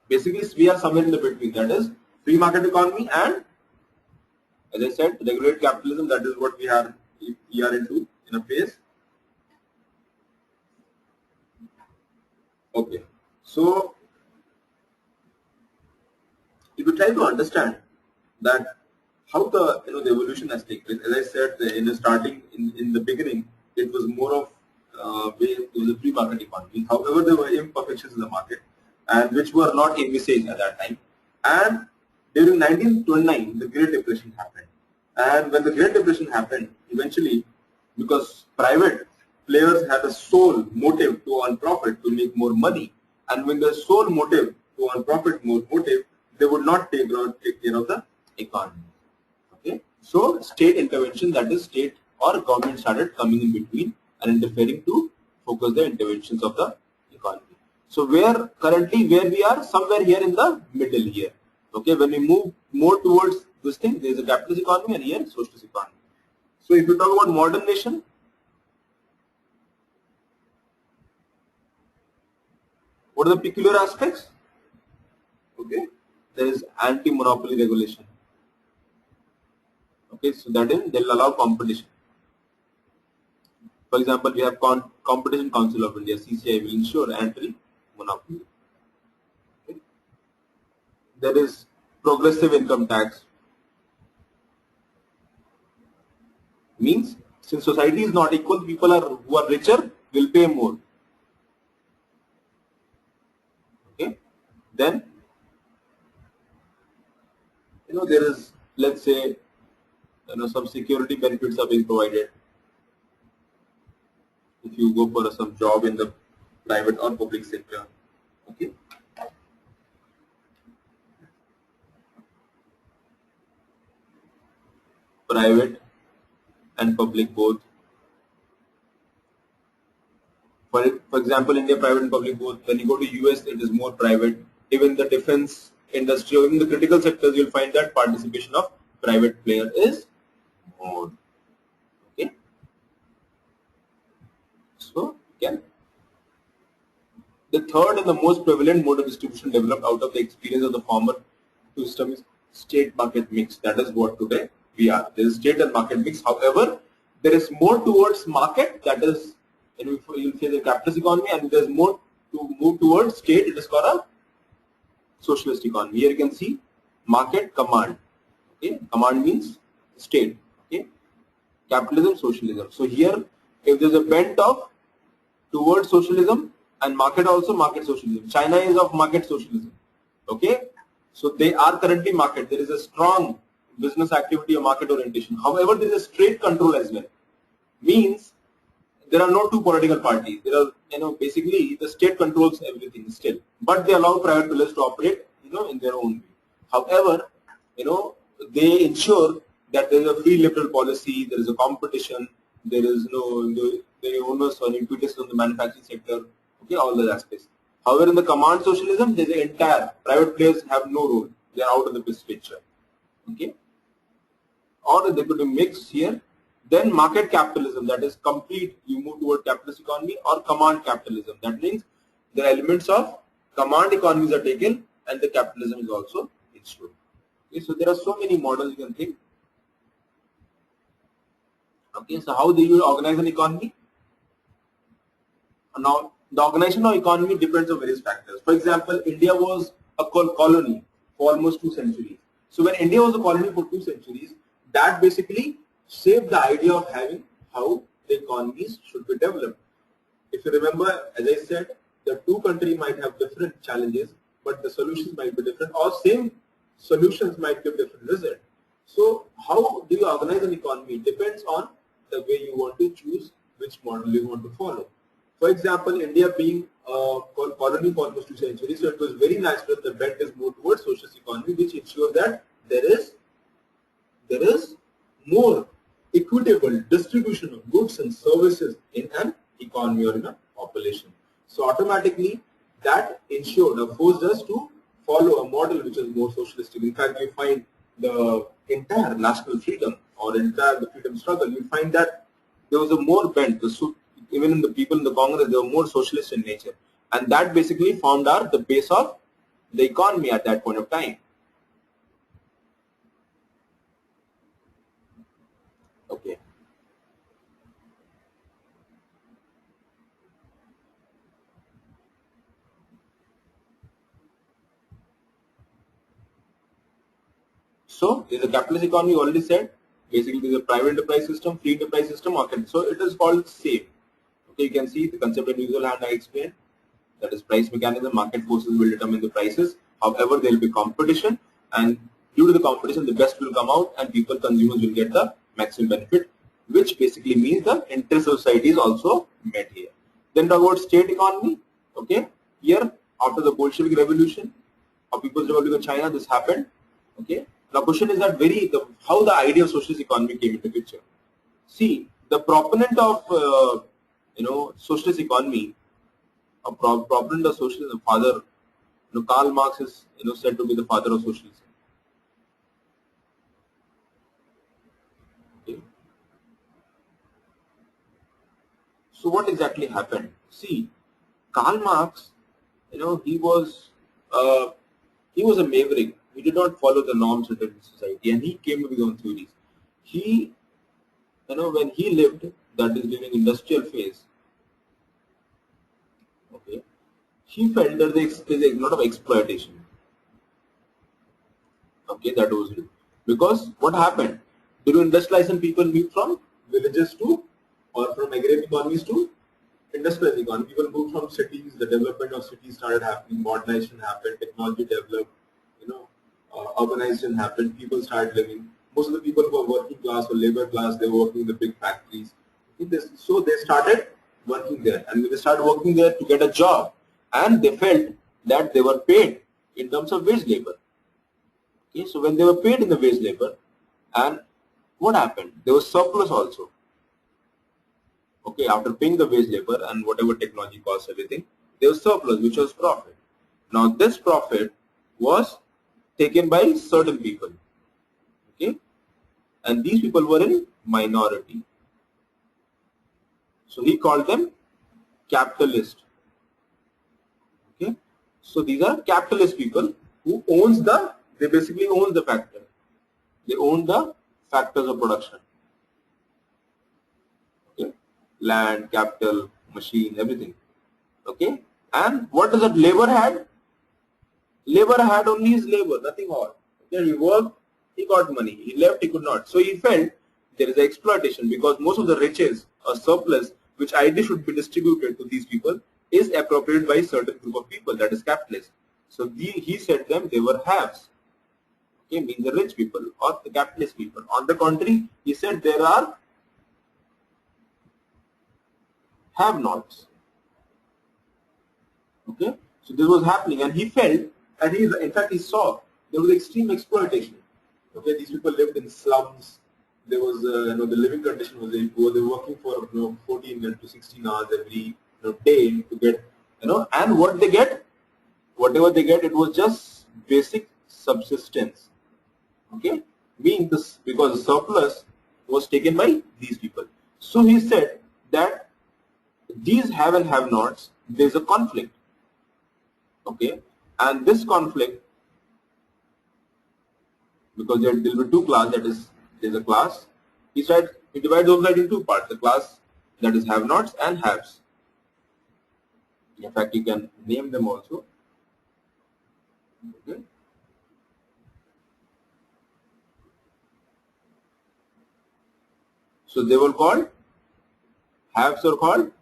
Basically, we are somewhere in the between. That is free market economy and, as I said, regulated capitalism. That is what we are into in a phase. Okay. So if you try to understand that how the the evolution has taken place, as I said in the starting, in the beginning, it was more of it was a free market economy. However, there were imperfections in the market, and which were not envisaged at that time. And during 1929, the Great Depression happened. And when the Great Depression happened, eventually, because private players had a sole motive to earn profit, to make more money, and when the sole motive to earn profit, more motive, they would not take care of the economy. Okay, so state intervention, that is state or government, started coming in between and interfering to focus the interventions of the economy. So where currently we are, somewhere here in the middle here. Okay, when we move more towards this thing, there is a capitalist economy and here socialist economy. So if you talk about modern nation, what are the peculiar aspects? Okay, there is anti-monopoly regulation. Okay, so that is, they'll allow competition. For example, we have Competition Council of India, CCI, will ensure anti-monopoly. Okay. There is progressive income tax. Means, since society is not equal, people who are richer will pay more. Okay. Then, there is, let's say, some security benefits are being provided if you go for some job in the private or public sector. Okay. Private and public both. For example, India, private and public both. When you go to US, it is more private. Even the defense industry or even the critical sectors, you'll find that participation of private player is more. Okay. So, again, the third and the most prevalent mode of distribution developed out of the experience of the former two system is state market mix. That is what today we are. There is state and market mix. However, there is more towards market, that is, you'll say the capitalist economy, and there's more to move towards state. It is called a socialist economy. Here you can see market, command. Okay, command means state. Okay, capitalism, socialism. So here, if there's a bent of towards socialism and market, also market socialism. China is of market socialism. Okay, so they are currently market. There is a strong business activity or market orientation. However, there is a state control as well. Means there are no two political parties. There are, basically the state controls everything still, but they allow private players to operate, in their own way. However, they ensure that there is a free liberal policy, there is a competition, there is the onus or impetus on the manufacturing sector. Okay, all those aspects. However, in the command socialism, there is an entire private players have no role. They are out of the picture. Okay, or they could be mixed here. Then market capitalism, that is complete, you move toward capitalist economy, or command capitalism. That means the elements of command economies are taken and the capitalism is also ensured. Okay, so there are so many models you can think. Okay, so how do you organize an economy? Now, the organization of economy depends on various factors. For example, India was a colony for almost 2 centuries. So when India was a colony for 2 centuries, that basically shaped the idea of having how the economies should be developed. If you remember, as I said, the two countries might have different challenges, but the solutions might be different, or same solutions might give different results. So how do you organize an economy? It depends on the way you want to choose which model you want to follow. For example, India being a colony for almost 2 centuries, so it was very natural the bent is more towards socialist economy, which ensures that there is more equitable distribution of goods and services in an economy or in a population. So automatically that ensured or forced us to follow a model which is more socialistic. In fact, you find the entire national freedom or entire the freedom struggle, you find that there was a more bent, even in the people in the Congress, they were more socialist in nature. And that basically formed the base of the economy at that point of time. Okay. So there's a capitalist economy, already said. Basically, there's a private enterprise system, free enterprise system, market. So it is called SAFE. Okay, you can see the concept of usual hand I explained. That is price mechanism. Market forces will determine the prices. However, there will be competition, and due to the competition, the best will come out, and people, consumers, will get the maximum benefit, which basically means the interest of society is also met here. Then talk about state economy. Okay, here after the Bolshevik Revolution or People's Republic of China, this happened. Okay, the question is that how the idea of socialist economy came into picture. See, the proponent of socialist economy, a proponent of socialism, father, Karl Marx is said to be the father of socialism. Okay. So what exactly happened? See, Karl Marx, uh, he was a maverick. He did not follow the norms of the society, and he came with his own theories. He, when he lived, that is during industrial phase, okay, he felt that there is a lot of exploitation. Okay, that was it. Because what happened? During industrialization, people moved from villages to, or from agrarian economies to industrialized economy. People moved from cities, the development of cities started happening, modernization happened, technology developed, urbanization happened, people started living. Most of the people who were working class or labor class, they were working in the big factories. So they started working there, and they started working there to get a job, and they felt that they were paid in terms of wage labor. Okay, so when they were paid in the wage labor, and what happened? There was surplus also. Okay, after paying the wage labor and whatever technology costs, everything, there was surplus, which was profit. Now this profit was taken by certain people. Okay, and these people were in minority. So he called them capitalist. Okay, so these are capitalist people who they basically own the factor. They own the factors of production. Okay, land, capital, machine, everything. Okay, and what does that labor had? Labor had only his labor, nothing more. Okay, he worked, he got money. He left, he could not. So he felt there is exploitation, because most of the riches or surplus, which ideally should be distributed to these people, is appropriated by a certain group of people, that is capitalists. So he said them they were haves. Okay, means the rich people or the capitalist people. On the contrary, he said there are have-nots. Okay, so this was happening, and he felt, and in fact he saw there was extreme exploitation. Okay, these people lived in slums. There was the living condition was very poor. They were working for 14 to 16 hours every day to get and what they get, whatever they get, it was just basic subsistence. Okay, being this, because the surplus was taken by these people. So he said that these have and have nots, there is a conflict. Okay, and this conflict, because there will be two classes, that is, there is a class, he divides those into two parts, the class that is have nots and haves. In fact, you can name them also. Okay. So they were called, haves are called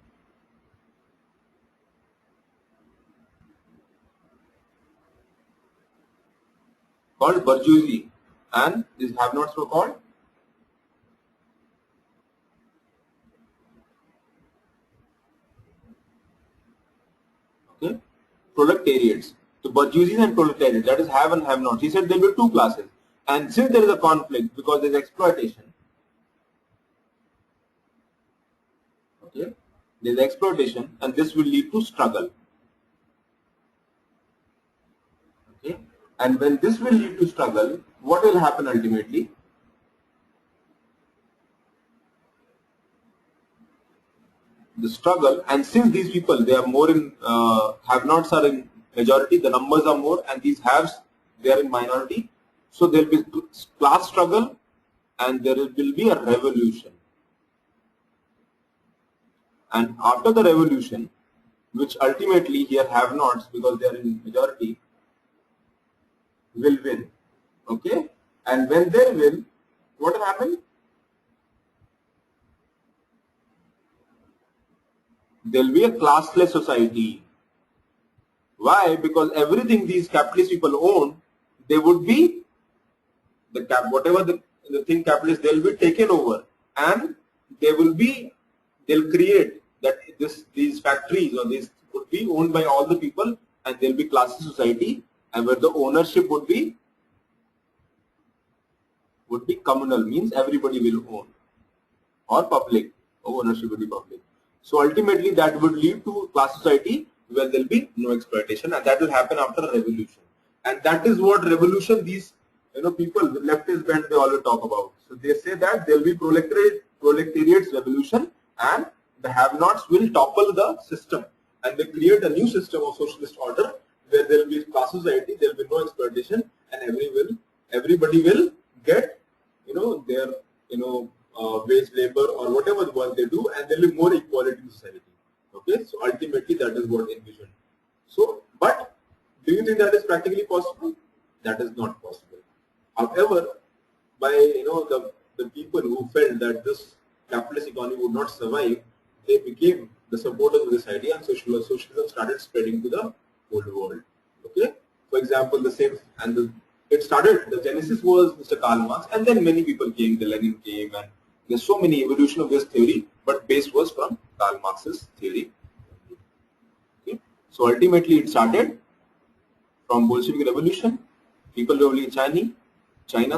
bourgeoisie, and these have-nots were called proletariats. So bourgeoisie and proletariat, that is have and have not. He said there will be two classes, and since there is a conflict because there is exploitation, okay, there is exploitation, and this will lead to struggle. Okay, and when this will lead to struggle, what will happen ultimately? The struggle, and since these people, they are more in have-nots are in majority, the numbers are more, and these haves, they are in minority. So there will be class struggle, and there will be a revolution. And after the revolution, which ultimately here have-nots, because they are in majority, will win. Okay, and when they win, what will happen? There will be a classless society. Why? Because everything these capitalist people own, they would be the whatever the thing capitalist, they will be taken over, and they'll create that these factories or these would be owned by all the people, and there'll be classless society, and where the ownership would be communal, means everybody will own, or public, ownership will be public. So ultimately that would lead to class society where there will be no exploitation, and that will happen after a revolution. And that is what revolution these people, leftist bent, they always talk about. So they say that there will be proletariat's revolution, and the have-nots will topple the system, and they create a new system of socialist order where there will be class society, there will be no exploitation, and everybody will get their wage labor or whatever work they do, and there will be more equality in society. Okay, so ultimately that is what envisioned. So, but do you think that is practically possible? That is not possible. However, by the people who felt that this capitalist economy would not survive, they became the supporters of this idea, and socialism started spreading to the whole world. Okay, for example, the same, and it started. The genesis was Mr. Karl Marx, and then many people came. The Lenin came, and there's so many evolution of this theory, but base was from Karl Marx's theory. Okay, so ultimately it started from Bolshevik Revolution, people revolution China,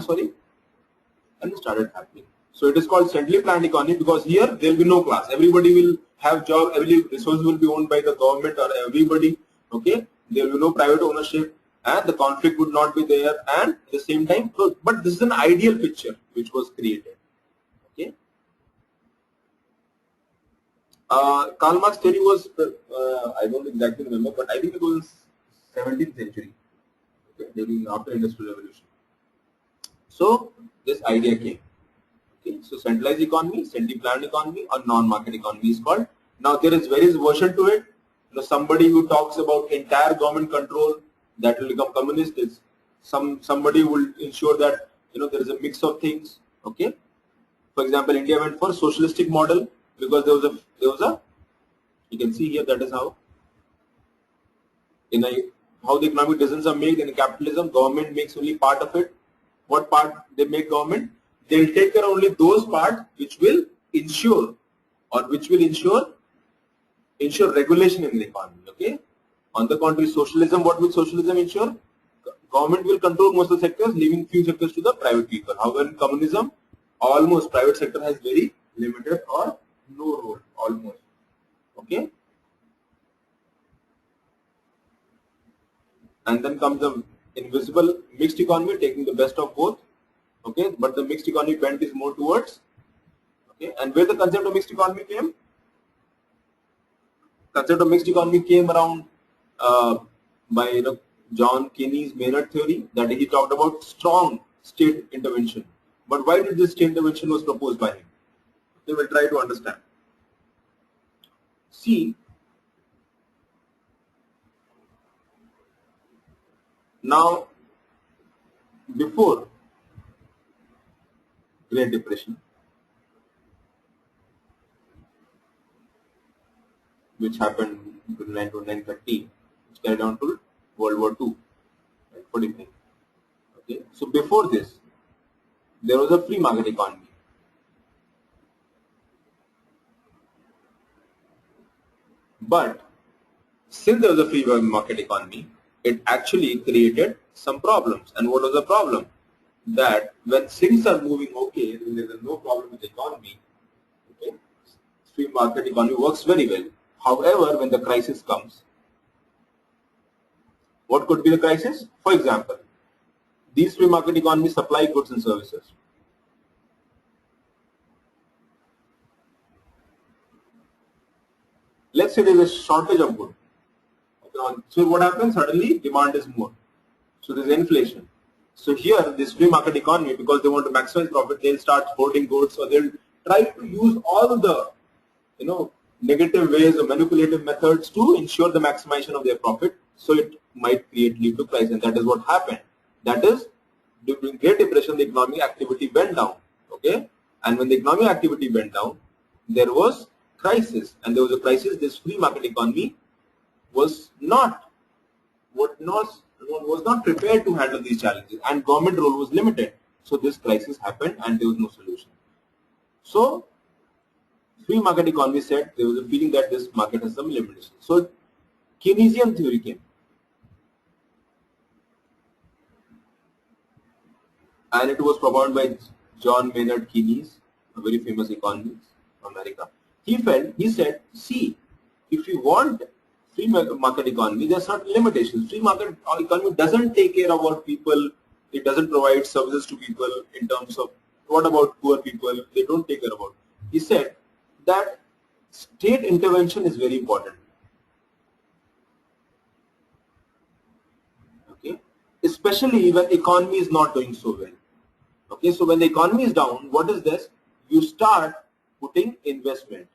and it started happening. So it is called centrally planned economy because here there will be no class. Everybody will have job. Every resource will be owned by the government or everybody. Okay, there will be no private ownership, and the conflict would not be there. And at the same time, but this is an ideal picture which was created. Okay, Karl Marx theory was I don't exactly remember, but I think it was 17th century. Okay, during after Industrial Revolution. So this idea came. Okay, so centralized economy, centrally planned economy, or non-market economy is called. Now there is various version to it. Somebody who talks about entire government control, that will become communist. Is somebody will ensure that there is a mix of things. Okay, for example, India went for socialistic model because there was a you can see here, that is how how the economic decisions are made in capitalism. Government makes only part of it. What part they make government? They will take care only those parts which will ensure regulation in the economy. Okay. On the contrary, socialism, what will socialism ensure? Government will control most of the sectors, leaving few sectors to the private people. However, in communism, almost private sector has very limited or no role, almost. Okay. And then comes the invisible mixed economy, taking the best of both. Okay, but the mixed economy bent is more towards. Okay, and where the concept of mixed economy came? Concept of mixed economy came around by John Keynes' Maynard theory, that he talked about strong state intervention. But why did this state intervention was proposed by him? We will try to understand. See, now before Great Depression, which happened between 1930, which carried on to World War II, right? 45. Okay, so before this, there was a free market economy. But since there was a free market economy, it actually created some problems. And what was the problem? That when things are moving okay, then there is no problem with the economy. Okay, free market economy works very well. However, when the crisis comes, what could be the crisis? For example, these free market economies supply goods and services. Let's say there is a shortage of goods. Okay, so what happens? Suddenly demand is more. So there is inflation. So here, this free market economy, because they want to maximize profit, they'll start hoarding goods, or they'll try to use all the, negative ways or manipulative methods to ensure the maximization of their profit. So it might lead to crisis, and that is what happened. That is, during Great Depression, the economic activity went down. Okay, and when the economic activity went down, there was crisis, and there was a crisis. This free market economy was not prepared to handle these challenges, and government role was limited. So this crisis happened, and there was no solution. So free market economy said there was a feeling that this market has some limitations. So Keynesian theory came, and it was propounded by John Maynard Keynes, a very famous economist from America. He said, see, if you want free market economy, there are certain limitations. Free market economy doesn't take care of our people. It doesn't provide services to people in terms of what about poor people? They don't take care about. He said that state intervention is very important. Okay, especially when economy is not doing so well. Okay, so when the economy is down, what is this? You start putting investment.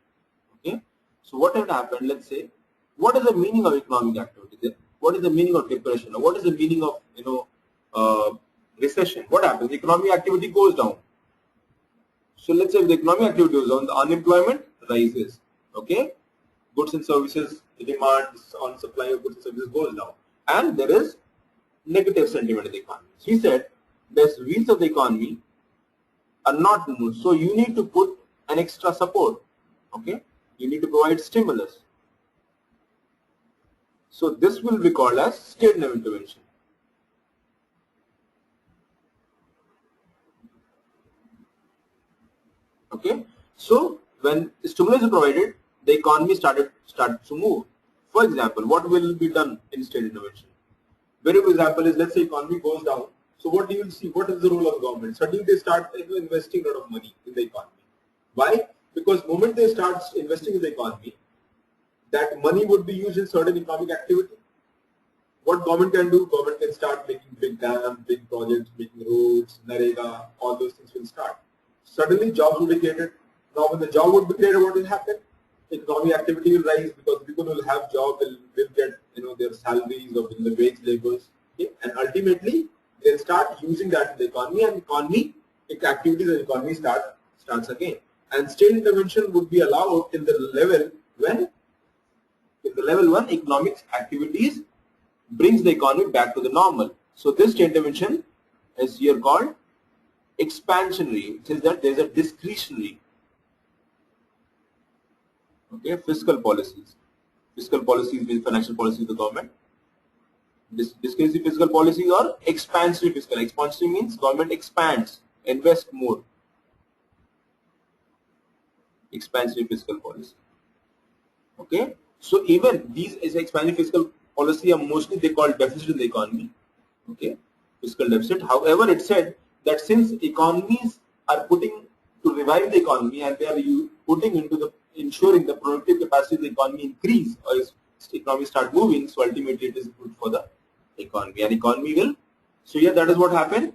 Okay, so what had happened? Let's say, what is the meaning of economic activity? What is the meaning of depression? Or what is the meaning of recession? What happens? Economic activity goes down. So let's say if the economic activity goes down, the unemployment rises. Okay, goods and services, the demand on supply of goods and services goes down, and there is negative sentiment in the economy. So he said, the wheels of the economy are not moved, so you need to put an extra support. Okay, you need to provide stimulus. So this will be called as state level intervention. Okay, so when stimulus is provided, the economy started to move. For example, what will be done in state intervention? Very good example is, let's say economy goes down. So what you will see, what is the role of government? Suddenly they start investing a lot of money in the economy. Why? Because the moment they start investing in the economy, that money would be used in certain economic activity. What government can do? Government can start making big dams, big projects, making roads, Narega, all those things will start. Suddenly jobs will be created. Now when the job would be created, what will happen? Economic activity will rise because people will have job, will get their salaries or the wage labors. Okay? And ultimately they'll start using that in the economy, and activities in the economy starts again. And state intervention would be allowed in the level when economic activities brings the economy back to the normal. So this state intervention is here called expansionary. It says that there is a discretionary. Okay, fiscal policies. Fiscal policies means financial policy of the government. Discretionary fiscal policies or expansionary fiscal. Expansionary means government expands, invest more. Expansionary fiscal policy. Okay, so even these is expansionary fiscal policy are mostly they call deficit in the economy. Okay, fiscal deficit. However, it said that since economies are putting to revive the economy and they are putting into the ensuring the productive capacity of the economy increase or the economy start moving, so ultimately it is good for the economy, and economy will. So here that is what happened.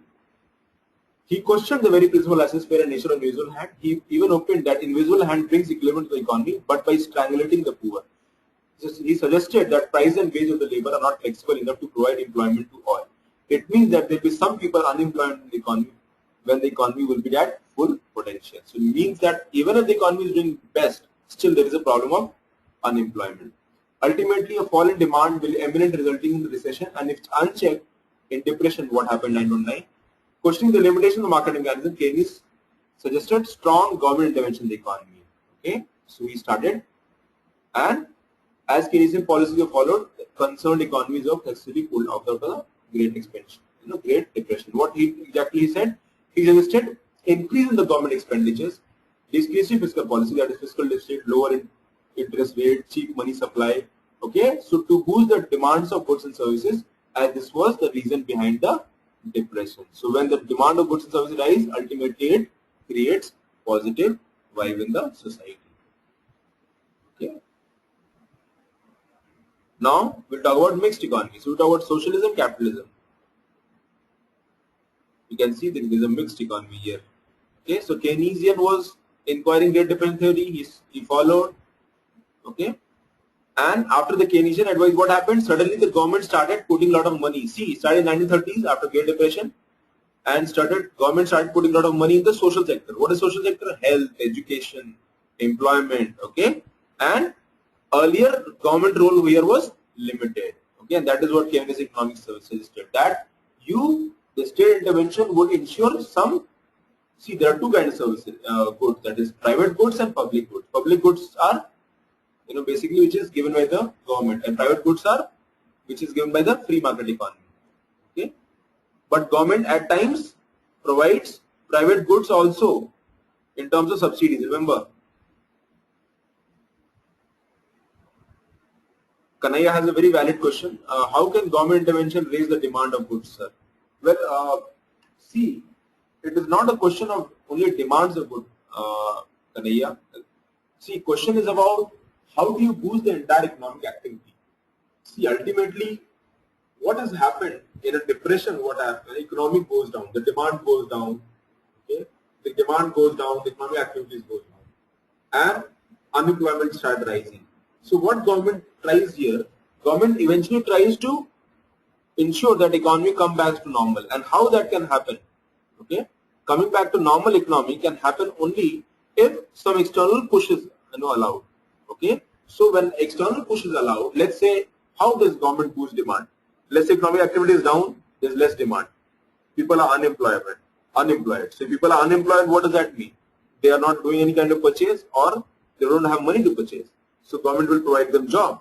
He questioned the very principle laissez-faire nature of invisible hand. He even opened that invisible hand brings equilibrium to the economy, but by strangulating the poor. He suggested that price and wage of the labor are not flexible enough to provide employment to all. It means that there will be some people unemployed in the economy when the economy will be at full potential. So it means that even if the economy is doing best, still there is a problem of unemployment. Ultimately, a fall in demand will emanate resulting in the recession, and if unchecked, in depression, what happened 919, Questioning the limitation of the market mechanism, Keynes suggested strong government intervention in the economy. Okay, so he started, and as Keynesian policies were followed, concerned economies were successfully pulled out of the Great Expansion, Great Depression. What he exactly said? He suggested increase in the government expenditures, discretionary fiscal policy, that is fiscal deficit, lower interest rate, cheap money supply. Okay, so to boost the demands of goods and services, as this was the reason behind the depression. So when the demand of goods and services rise, ultimately it creates positive vibe in the society. Okay. Now we'll talk about mixed economy. So we'll talk about socialism, capitalism. You can see there is a mixed economy here. Okay, so Keynesian was inquiring Great Depression theory. He followed. Okay, and after the Keynesian advice, what happened? Suddenly the government started putting a lot of money. See, it started in 1930s after Great Depression, and government started putting a lot of money in the social sector. What is social sector? Health, education, employment. Okay, and earlier government role here was limited. Okay, and that is what Keynesian economics suggested, that the state intervention would ensure some. See, there are two kinds of services, goods, that is private goods and public goods. Public goods are, basically which is given by the government, and private goods are which is given by the free market economy. Okay, but government at times provides private goods also in terms of subsidies. Remember, Kanaya has a very valid question. How can government intervention raise the demand of goods, sir? Well, see, it is not a question of only demands of goods, Kanaya. See, question is about how do you boost the entire economic activity. See, ultimately, what has happened in a depression? What happens? The economy goes down, the demand goes down. Okay, the demand goes down, the economic activities goes down, and unemployment starts rising. So what government tries here? Government eventually tries to ensure that economy comes back to normal. And how that can happen? Okay, coming back to normal economy can happen only if some external push is allowed. Okay, so when external push is allowed, let's say, how does government boost demand? Let's say economic activity is down, there's less demand. People are unemployed. So if people are unemployed, what does that mean? They are not doing any kind of purchase, or they don't have money to purchase. So government will provide them job.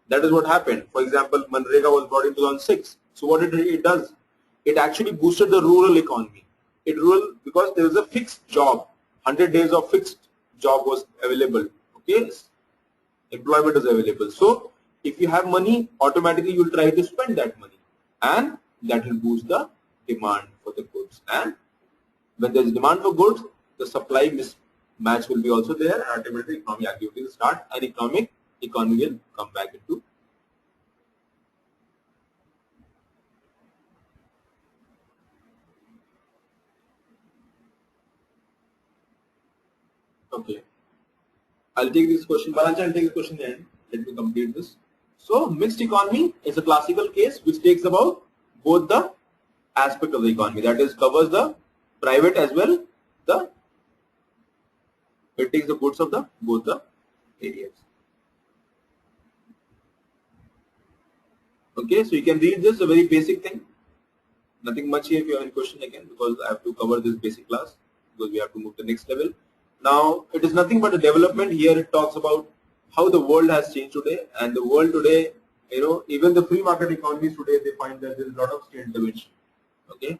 That is what happened. For example, Manrega was brought in 2006. So what it does? It actually boosted the rural economy. Because there was a fixed job. 100 days of fixed job was available. Okay, employment is available. So if you have money, automatically you will try to spend that money, and that will boost the demand for the goods. And when there is demand for goods, the supply mismatch will be also there, and ultimately economic activity will start, and economy will come back into. Okay, I'll take this question. Balancha, I'll take this question then. Let me complete this. So mixed economy is a classical case which takes about both the aspect of the economy, that is covers the private as well it takes the goods of both the areas. Okay, so you can read this, a very basic thing. Nothing much here. If you have any question again, because I have to cover this basic class, because we have to move to the next level. Now it is nothing but a development. Here it talks about how the world has changed today, and the world today, even the free market economies today, they find that there is a lot of state intervention. Okay,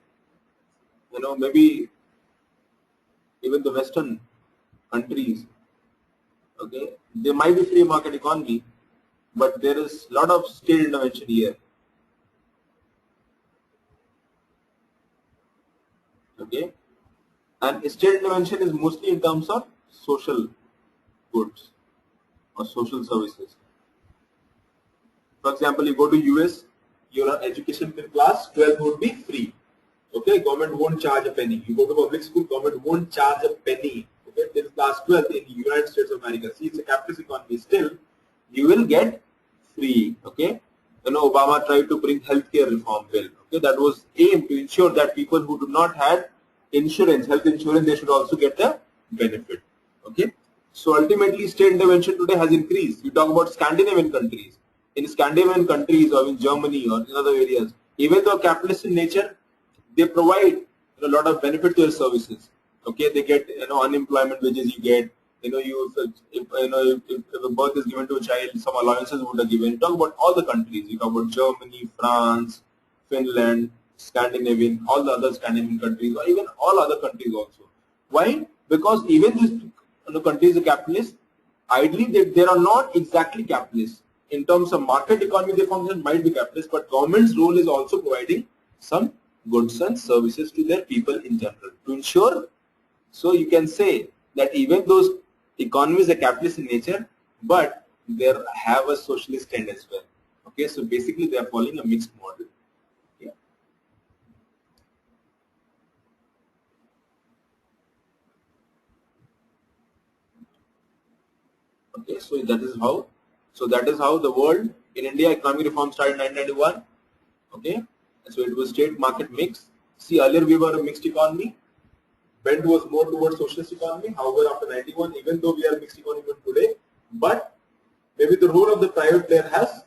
maybe even the Western countries, okay, there might be free market economy, but there is a lot of state intervention here. Okay, and state intervention is mostly in terms of social goods or social services. For example, you go to US, your education till class 12 would be free. Okay, government won't charge a penny. You go to public school, government won't charge a penny. Okay, till class 12 in the United States of America. See, it's a capitalist economy. Still, you will get free. Okay, Obama tried to bring healthcare reform bill. Okay, that was aimed to ensure that people who do not have insurance, health insurance, they should also get the benefit. Okay, so ultimately, state intervention today has increased. You talk about Scandinavian countries. In Scandinavian countries or in Germany or in other areas, even though capitalist in nature, they provide a lot of benefit to their services. Okay, they get unemployment wages. You get if a birth is given to a child, some allowances would have given. Talk about all the countries. You talk about Germany, France, Finland, Scandinavian, all the other Scandinavian countries, or even all other countries also. Why? Because even these countries are capitalist. Ideally, they are not exactly capitalist. In terms of market economy, they function might be capitalist, but government's role is also providing some goods and services to their people in general to ensure. So you can say that even those economies are capitalist in nature, but they have a socialist trend as well. Okay, so basically they are following a mixed model. Yeah. Okay, so that is how. So that is how the world in India economic reform started in 1991. Okay, so it was state market mix. See, earlier we were a mixed economy. Bend was more towards socialist economy. However, after 91, even though we are mixed economy today, but maybe the role of the private player has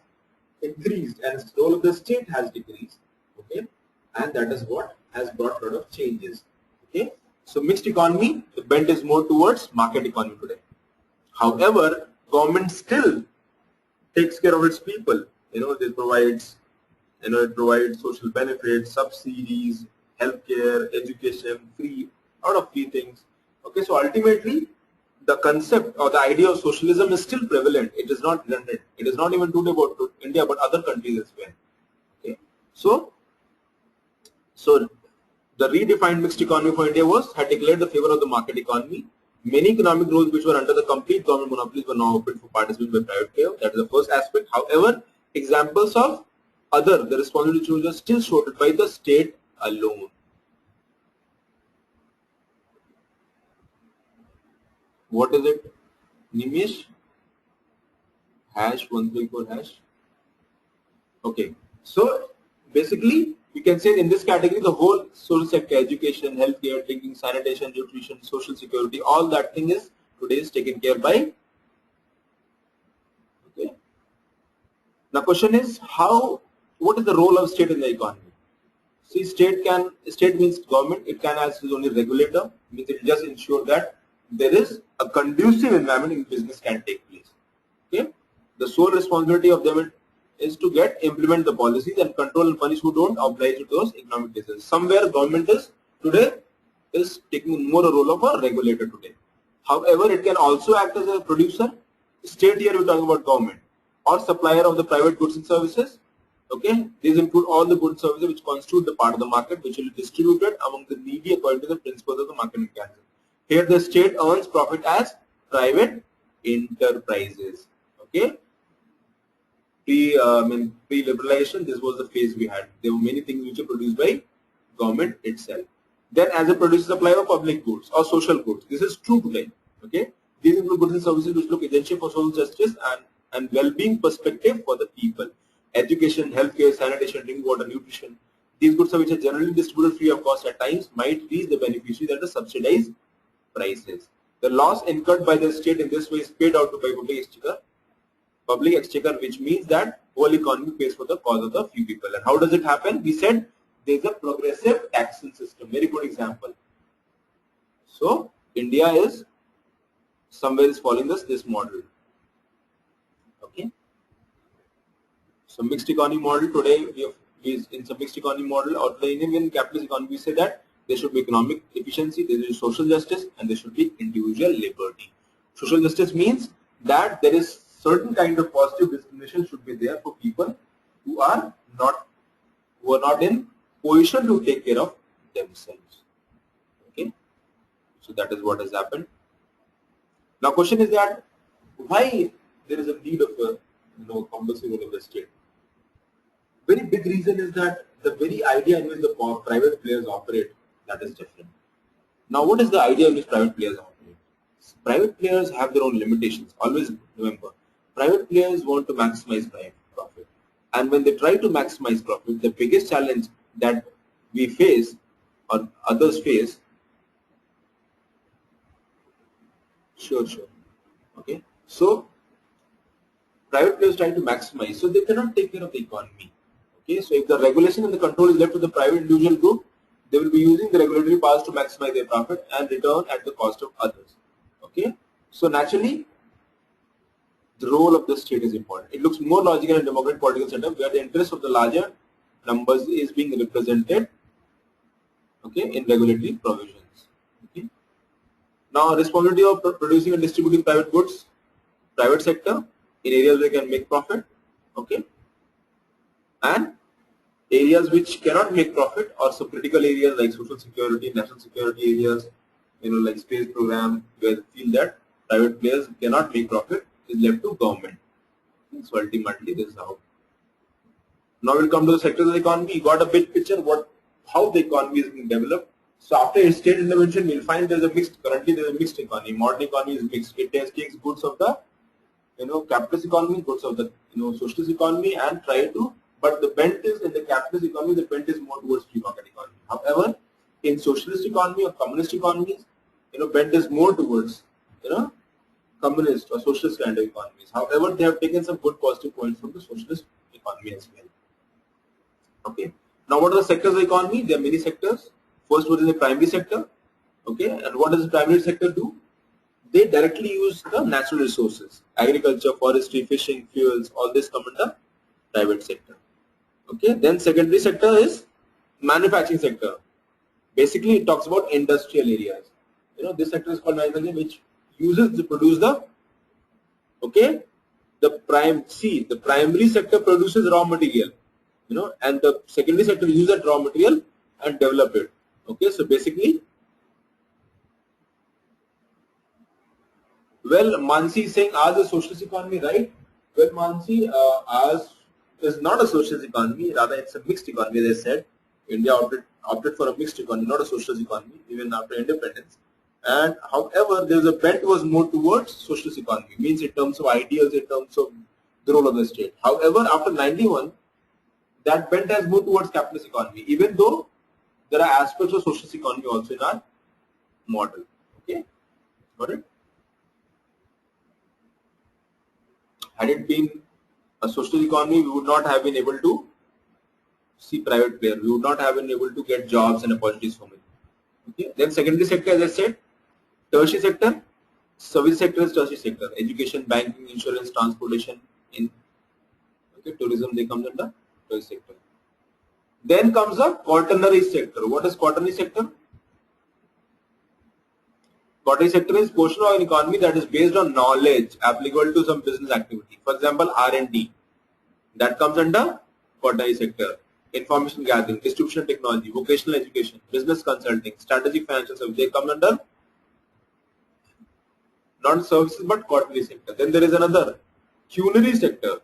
increased and the role of the state has decreased. Okay, and that is what has brought a lot of changes. Okay, so mixed economy, the bend is more towards market economy today. However, government still takes care of its people. It provides social benefits, subsidies, healthcare, education, free, a lot of free things. Okay, so ultimately, the concept or the idea of socialism is still prevalent. It is not redundant. It is not even today about India, but other countries as well. Okay, so the redefined mixed economy for India had declared the favor of the market economy. Many economic rules which were under the complete government monopolies were now open for participation by private player. That is the first aspect. However, examples of the responsibility are still shouldered by the state alone. What is it? Nimish? #134#. Okay. So basically, we can say in this category, the whole social sector, education, healthcare, drinking, sanitation, nutrition, social security, all that thing is today is taken care by. Okay. Now, question is what is the role of state in the economy? See, state means government. It can act as only regulator. Means it just ensure that there is a conducive environment in business can take place. Okay. The sole responsibility of them is to implement the policies and control and punish who don't oblige to those economic decisions. Somewhere government is today taking more a role of a regulator today. However, it can also act as a producer. State here we're talking about government or supplier of the private goods and services. Okay, these include all the goods and services which constitute the part of the market which will be distributed among the needy according to the principles of the market mechanism. Here the state earns profit as private enterprises. Okay. Pre-liberalization, this was the phase we had. There were many things which are produced by government itself. Then as a producer supplier of public goods or social goods, this is true today. Okay, these include goods and services which look essential for social justice and well-being perspective for the people. Education, healthcare, sanitation, drinking water, nutrition. These goods which are generally distributed free of cost at times might reach the beneficiaries at a subsidized prices. The loss incurred by the state in this way is paid out to by public exchequer, which means that whole economy pays for the cause of the few people. And how does it happen? We said there is a progressive taxing system. Very good example. So India is somewhere is following this model. Okay. So mixed economy model today in some mixed economy model or the Indian capitalist economy, we say that there should be economic efficiency, there is social justice, and there should be individual liberty. Social justice means that there is certain kind of positive discrimination should be there for people who are not in position to take care of themselves. Okay, so that is what has happened. Now, question is that why there is a need of a compulsory role of the state. Very big reason is that the very idea in which the private players operate, that is different. Now, what is the idea in which private players operate? Private players have their own limitations. Always remember, private players want to maximize profit. And when they try to maximize profit, the biggest challenge that we face or others face, sure. Okay. So, private players try to maximize, so they cannot take care of the economy. Okay, so if the regulation and the control is left to the private individual group, They will be using the regulatory powers to maximize their profit and return at the cost of others. Okay, so naturally, the role of the state is important. It looks more logical in a democratic political setup where the interest of the larger numbers is being represented, okay, in regulatory provisions. Okay. Now, responsibility of producing and distributing private goods, private sector in areas where they can make profit, okay, and areas which cannot make profit or some critical areas like social security, national security areas, like space program, where they feel that private players cannot make profit, is left to government. So ultimately, this is how. Now we'll come to the sectors of the economy. You got a big picture how the economy is being developed. So after state intervention, we'll find there's a mixed. Currently, there's a mixed economy. Modern economy is mixed. It takes goods of the capitalist economy, goods of the socialist economy, and try to. But the bent is in the capitalist economy. The bent is more towards free market economy. However, in socialist economy or communist economies, bent is more towards communist or socialist kind of economies. However, they have taken some good positive points from the socialist economy as well. Okay. Now, what are the sectors of the economy? There are many sectors. First one is the primary sector. Okay. And what does the primary sector do? They directly use the natural resources, agriculture, forestry, fishing, fuels. All this come under private sector. Okay. Then secondary sector is manufacturing sector. Basically, it talks about industrial areas. This sector is called manufacturing, which uses to produce the primary sector produces raw material, and the secondary sector uses that raw material and develop it. Okay, so basically, well, Mansi is saying ours is socialist economy, right? Well, Mansi, ours is not a socialist economy, rather it's a mixed economy. As I said, India opted for a mixed economy, not a socialist economy, even after independence. And however, there was a bent was more towards socialist economy, means in terms of ideals, in terms of the role of the state. However, after 91, that bent has moved towards capitalist economy, even though there are aspects of socialist economy also in our model. Okay, got it? Had it been a social economy, we would not have been able to see private players. We would not have been able to get jobs and opportunities from it. Okay. Then secondary sector, as I said, tertiary sector, service sector is tertiary sector. Education, banking, insurance, transportation, tourism, they come under tertiary sector. Then comes the quaternary sector. What is quaternary sector? Quaternary sector is portion of an economy that is based on knowledge applicable to some business activity. For example, R&D. That comes under quaternary sector. Information gathering, distribution technology, vocational education, business consulting, strategic financial services, they come under not services but quaternary sector. Then there is another culinary sector.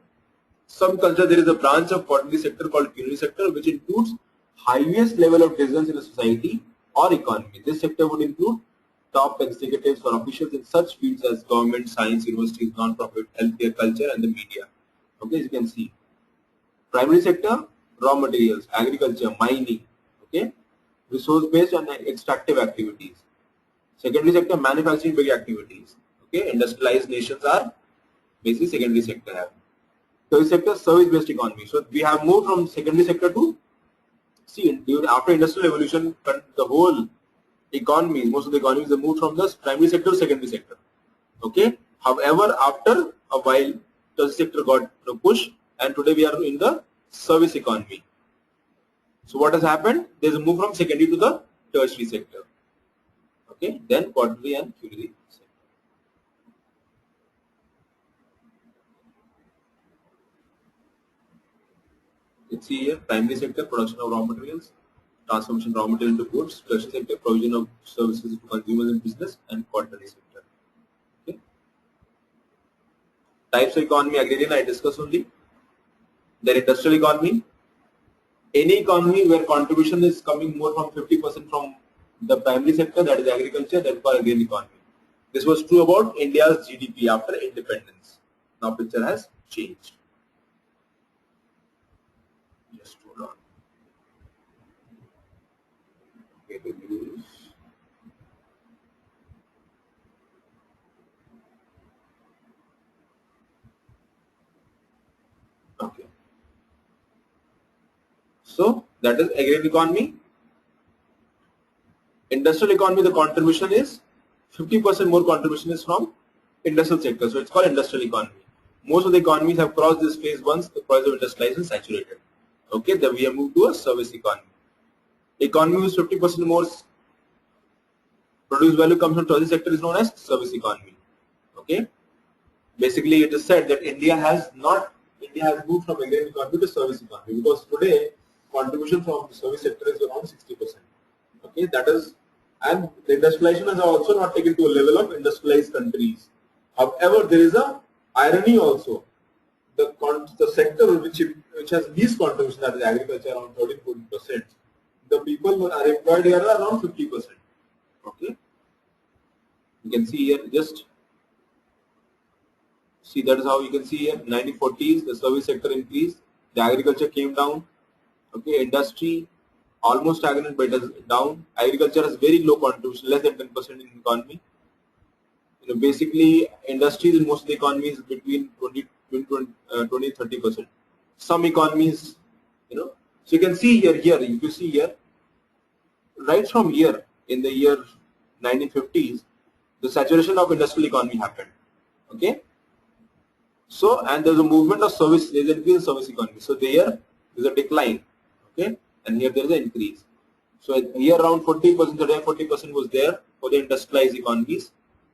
Some consider there is a branch of quaternary sector called culinary sector, which includes highest level of decisions in a society or economy. This sector would include top executives or officials in such fields as government, science, universities, non-profit, healthcare, culture, and the media. Okay, as you can see. Primary sector, raw materials, agriculture, mining, okay, resource-based and extractive activities. Secondary sector, manufacturing big activities. Okay, industrialized nations are basically secondary sector. Tertiary sector, service-based economy. So we have moved from secondary sector to after industrial revolution, the whole economy, most of the economies have moved from the primary sector to secondary sector. Okay. However, after a while, tertiary sector got pushed, and today we are in the service economy. So what has happened? There is a move from secondary to the tertiary sector. Okay. Then quaternary and culinary sector. Let's see here: primary sector, production of raw materials, transformation of raw material into goods; tertiary sector, provision of services to consumers and business; and quaternary sector. Okay. Types of economy: agrarian, I discussed only. Then industrial economy. Any economy where contribution is coming more from 50% from the primary sector, that is agriculture, that is called agrarian economy. This was true about India's GDP after independence. Now picture has changed. Just hold on. Okay. So that is agrarian economy. Industrial economy, the contribution is 50% more contribution is from industrial sector. So it's called industrial economy. Most of the economies have crossed this phase once the process of industrialization saturated. Okay, then we have moved to a service economy. Economy with 50% more produce value comes from tertiary sector is known as service economy. Okay, basically it is said that India has moved from agrarian economy to service economy because today contribution from the service sector is around 60%. Okay, that is, and the industrialization has also not taken to a level of industrialized countries. However, there is a irony also. The sector which has least contribution, that is agriculture, around 13-14%. The people who are employed here are around 50%. Okay, you can see here, just see, that is how you can see here. 1940s, the service sector increased, the agriculture came down. Okay, industry almost stagnant, but it is down. Agriculture has very low contribution, less than 10% in the economy. Basically, industries in most of the economies between 20-30%. Some economies, so you can see here, if you see here, right from here in the year 1950s, the saturation of industrial economy happened. Okay, so and there's a movement of service, there's an increase in service economy. So there is a decline. Okay, and here there is an increase. So here around 40%, 40% was there for the industrialized economies.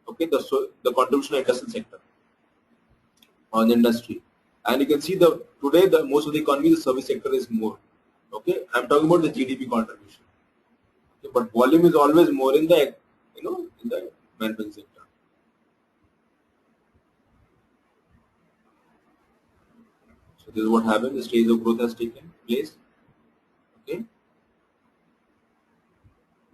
Okay, the contribution of industrial sector on the industry, and you can see today most of the economy, the service sector is more. Okay, I'm talking about the GDP contribution. Okay, but volume is always more in the in the manufacturing sector. So this is what happened. The stage of growth has taken place. Okay.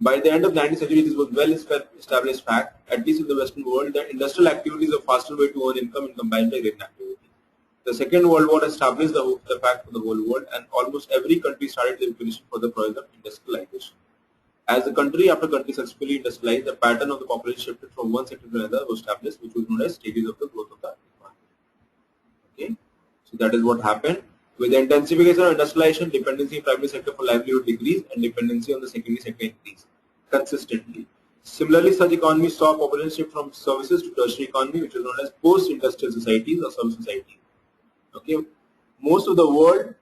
By the end of the 19th century, this was well established fact, at least in the Western world, that industrial activity is a faster way to earn income in comparison to agrarian activity. The Second World War established the fact for the whole world, and almost every country started the preparation for the process of industrialization. As the country after country successfully industrialized, the pattern of the population shifted from one sector to another was established, which was known as stages of the growth of the economy. Okay, so that is what happened. With the intensification of industrialization, dependency on primary sector for livelihood decreased and dependency on the secondary sector increased consistently. Similarly, such economies saw population shift from services to tertiary economy, which is known as post-industrial societies or service societies. Okay, most of the world,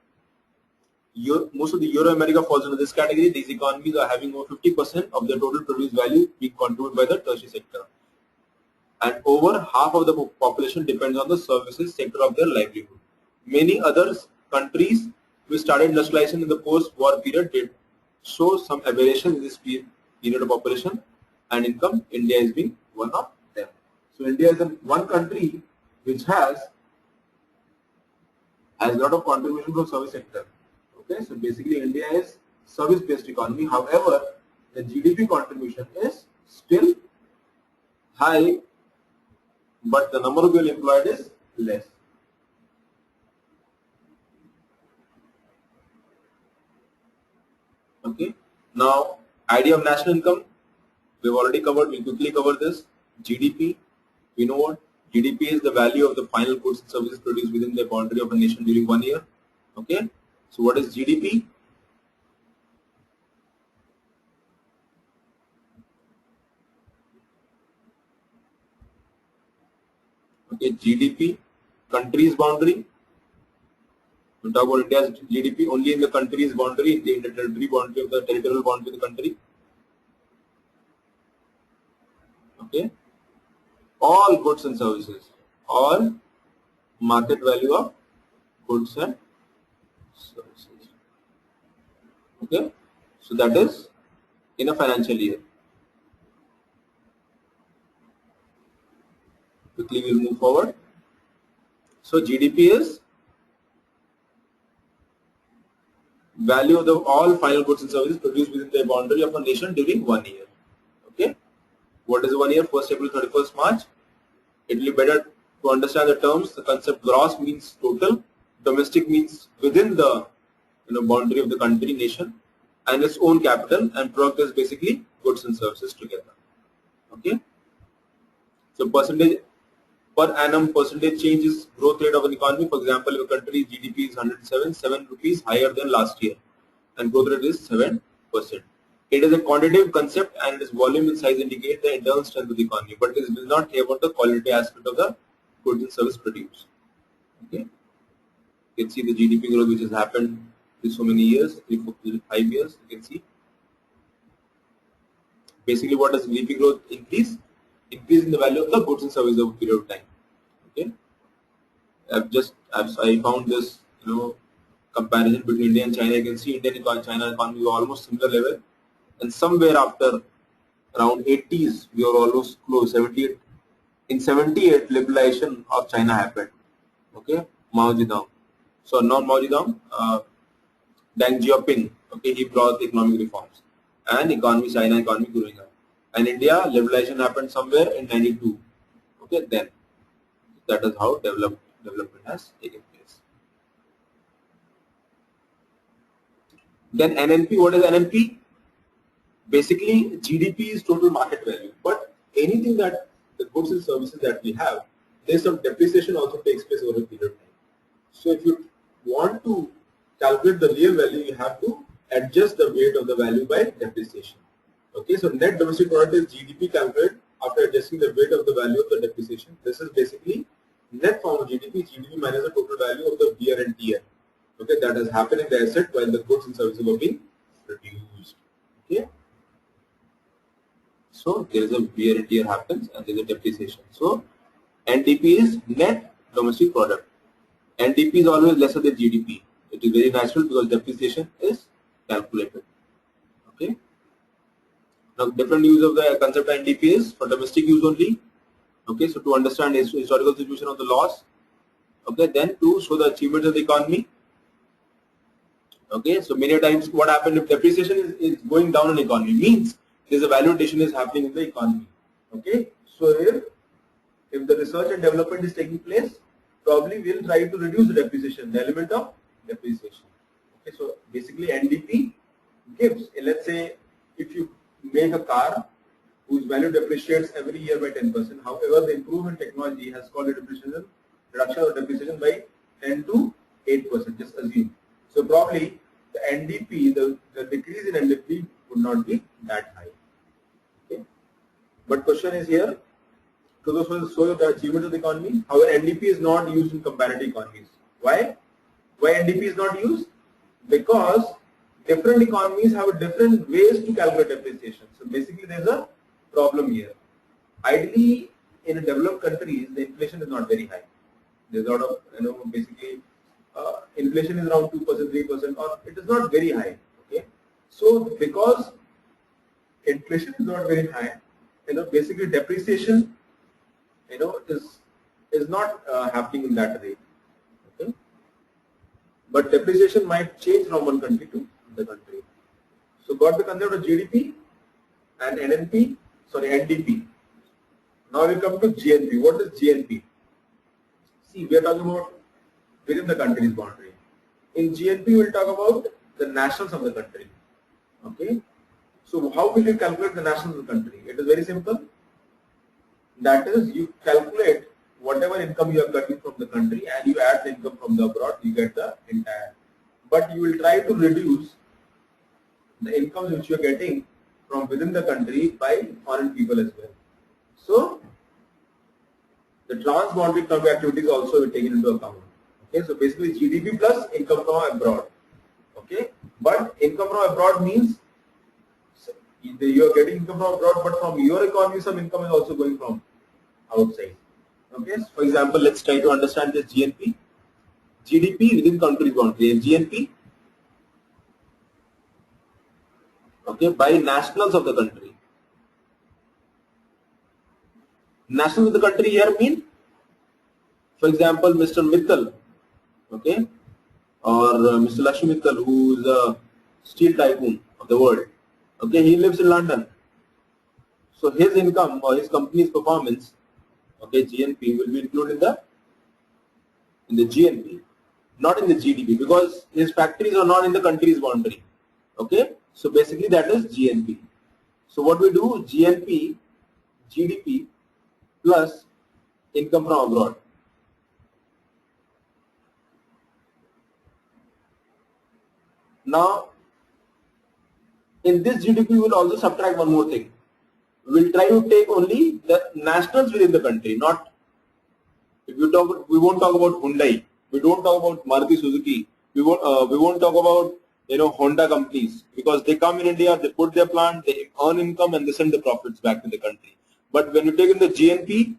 most of the Euro-America falls into this category. These economies are having over 50% of their total produced value being contributed by the tertiary sector, and over half of the population depends on the services sector of their livelihood. Many other countries which started industrialization in the post-war period did show some aberration in this period of population and income. India is being one of them. So India is one country which has a lot of contribution from service sector. Okay, so basically India is service-based economy. However, the GDP contribution is still high, but the number of people employed is less. Okay, now idea of national income, we've already covered. We'll quickly cover this. GDP, we know what GDP is: the value of the final goods and services produced within the boundary of a nation during 1 year. Okay, so what is GDP? Okay, GDP, country's boundary. We talk about India's GDP only in the country's boundary, in the territory boundary of the territorial boundary of the country. Okay, all goods and services, all market value of goods and services. Okay, so that is in a financial year. Quickly we'll move forward. So GDP is value of all final goods and services produced within the boundary of a nation during 1 year. Okay, what is 1 year? 1st April 31st March. It will be better to understand the terms. The concept gross means total, domestic means within the boundary of the country, nation, and its own capital, and product is basically goods and services together. Okay, so percentage per annum percentage change is growth rate of an economy. For example, if a country's GDP is 107, 7 rupees higher than last year, and growth rate is 7%. It is a quantitative concept and its volume and size indicate the internal strength of the economy, but it will not care about the quality aspect of the goods and service produced. Okay, you can see the GDP growth which has happened in so many years, 3, 4, 5 years. You can see basically what does GDP growth increase? Increase in the value of the goods and services over a period of time. Okay, I found this comparison between India and China. You can see Indian and China economy are almost similar level, and somewhere after around 80s we are almost close. 78 in 78 liberalization of China happened. Okay, Mao Zedong. So not Mao Zedong, Deng Xiaoping. Okay, he brought the economic reforms and China economy growing up. And India liberalization happened somewhere in 92. Okay, then that is how development has taken place. Then NNP, what is NNP? Basically, GDP is total market value, but anything that the goods and services that we have, there's some depreciation also takes place over a period of time. So if you want to calculate the real value, you have to adjust the weight of the value by depreciation. Okay, so net domestic product is GDP calculated after adjusting the weight of the value of the depreciation. This is basically net form of GDP, GDP minus the total value of the wear and tear. Okay, that has happened in the asset while the goods and services were being produced. Okay, so there is a wear and tear happens and there is a depreciation. So NDP is net domestic product. NDP is always lesser than GDP. It is very natural because depreciation is calculated. Okay. Now, different use of the concept NDP is for domestic use only. Okay, so to understand historical situation of the loss. Okay, then to show the achievements of the economy. Okay, so many times what happened if depreciation is going down in the economy means there is a value addition is happening in the economy. Okay, so if the research and development is taking place, probably we will try to reduce the depreciation, the element of depreciation. Okay, so basically NDP gives, let's say if you make a car whose value depreciates every year by 10%, however the improvement technology has caused a depreciation, reduction of depreciation by 10 to 8%, just assume. So probably the NDP, the decrease in NDP would not be that high. Okay, but question is here, to those who show the achievement of the economy. However, NDP is not used in comparative economies. Why? Why NDP is not used? Because different economies have different ways to calculate depreciation. So basically, there is a problem here. Ideally, in developed countries, the inflation is not very high. There's a lot of basically inflation is around 2%, 3%, or it is not very high. Okay, so because inflation is not very high, basically depreciation is not happening in that rate. Okay, but depreciation might change from one country to the country. So got the concept of GDP and NDP. Now we come to GNP. What is GNP? See, we are talking about within the country's boundary. In GNP, we will talk about the nationals of the country. Okay, so how will you calculate the nationals of the country? It is very simple. That is, you calculate whatever income you are getting from the country and you add the income from the abroad, you get the entire. But you will try to reduce the incomes which you are getting from within the country by foreign people as well. So the transboundary economic activities also will be taken into account. Okay, so basically GDP plus income from abroad. Okay, but income from abroad means you are getting income from abroad, but from your economy some income is also going from outside. Okay, so for example, let's try to understand this GNP. GDP within country boundary and GNP, okay, by nationals of the country. Nationals of the country here mean, for example, Mr. Mittal, okay, or Mr. Lakshmi Mittal, who is a steel tycoon of the world. Okay, he lives in London. So his income or his company's performance, okay, GNP will be included in the GNP, not in the GDP, because his factories are not in the country's boundary. Okay, so basically that is GNP. So what we do, GNP, GDP plus income from abroad. Now, in this GDP we will also subtract one more thing. We'll try to take only the nationals within the country, not if you talk. We won't talk about Hyundai. We don't talk about Maruti Suzuki. We won't talk about Honda companies, because they come in India, they put their plant, they earn income, and they send the profits back to the country. But when you take in the GNP,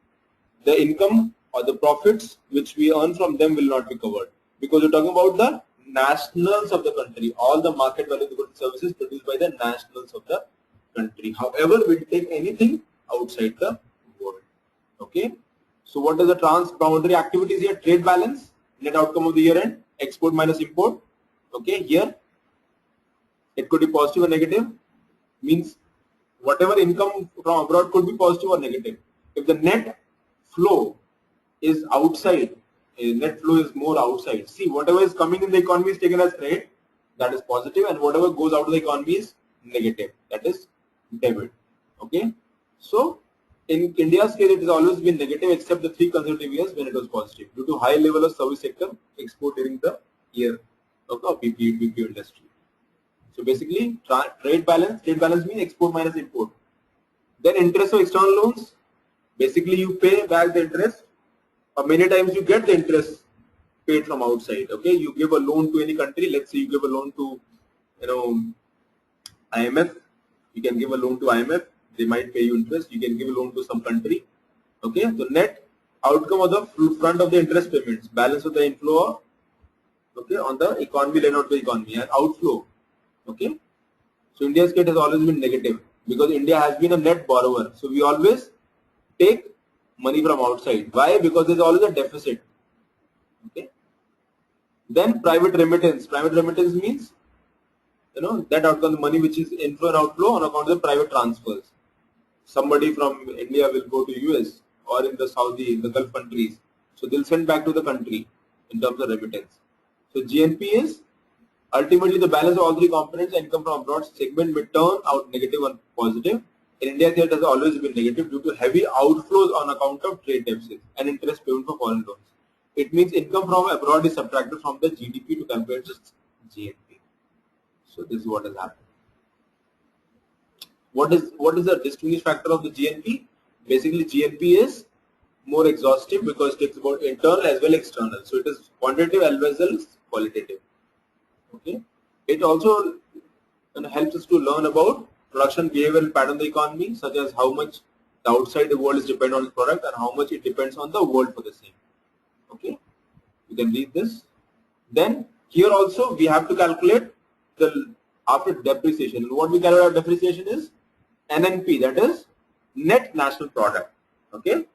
the income or the profits which we earn from them will not be covered, because we're talking about the nationals of the country, all the market value of the goods and services produced by the nationals of the country. However, we'll take anything outside the world. Okay. So what is the transboundary activities here? Trade balance, net outcome of the year end, export minus import. Okay, here it could be positive or negative, means whatever income from abroad could be positive or negative. If the net flow is outside, net flow is more outside. See, whatever is coming in the economy is taken as credit, that is positive, and whatever goes out of the economy is negative, that is debit. Okay, so in India's case, it has always been negative except the 3 consecutive years when it was positive due to high level of service sector export during the year of the BPO industry. So basically, trade balance means export minus import. Then interest of external loans, basically you pay back the interest, or many times you get the interest paid from outside. Okay, you give a loan to any country. Let's say you give a loan to IMF. You can give a loan to IMF. They might pay you interest. You can give a loan to some country. Okay, so net outcome of the front of the interest payments, balance of the inflow, okay, on the economy, lent out to the economy, and outflow. Okay, so India's case has always been negative because India has been a net borrower. So we always take money from outside. Why? Because there's always a deficit. Okay. Then private remittance. Private remittance means that outcome, the money which is inflow and outflow on account of the private transfers. Somebody from India will go to US or in the Saudi, in the Gulf countries. So they'll send back to the country in terms of remittance. So GNP is ultimately the balance of all 3 components. Income from abroad segment may turn out negative or positive. In India, it has always been negative due to heavy outflows on account of trade deficits and interest payment for foreign loans. It means income from abroad is subtracted from the GDP to calculate its GNP. So this is what has happened. What is the distinguishing factor of the GNP? Basically, GNP is more exhaustive because it takes about internal as well as external. So it is quantitative as well as qualitative. Okay. It also helps us to learn about production behavior and pattern of the economy, such as how much the outside the world is dependent on the product and how much it depends on the world for the same. Okay. You can read this. Then here also we have to calculate the after depreciation. And what we calculate after depreciation is NNP, that is net national product. Okay,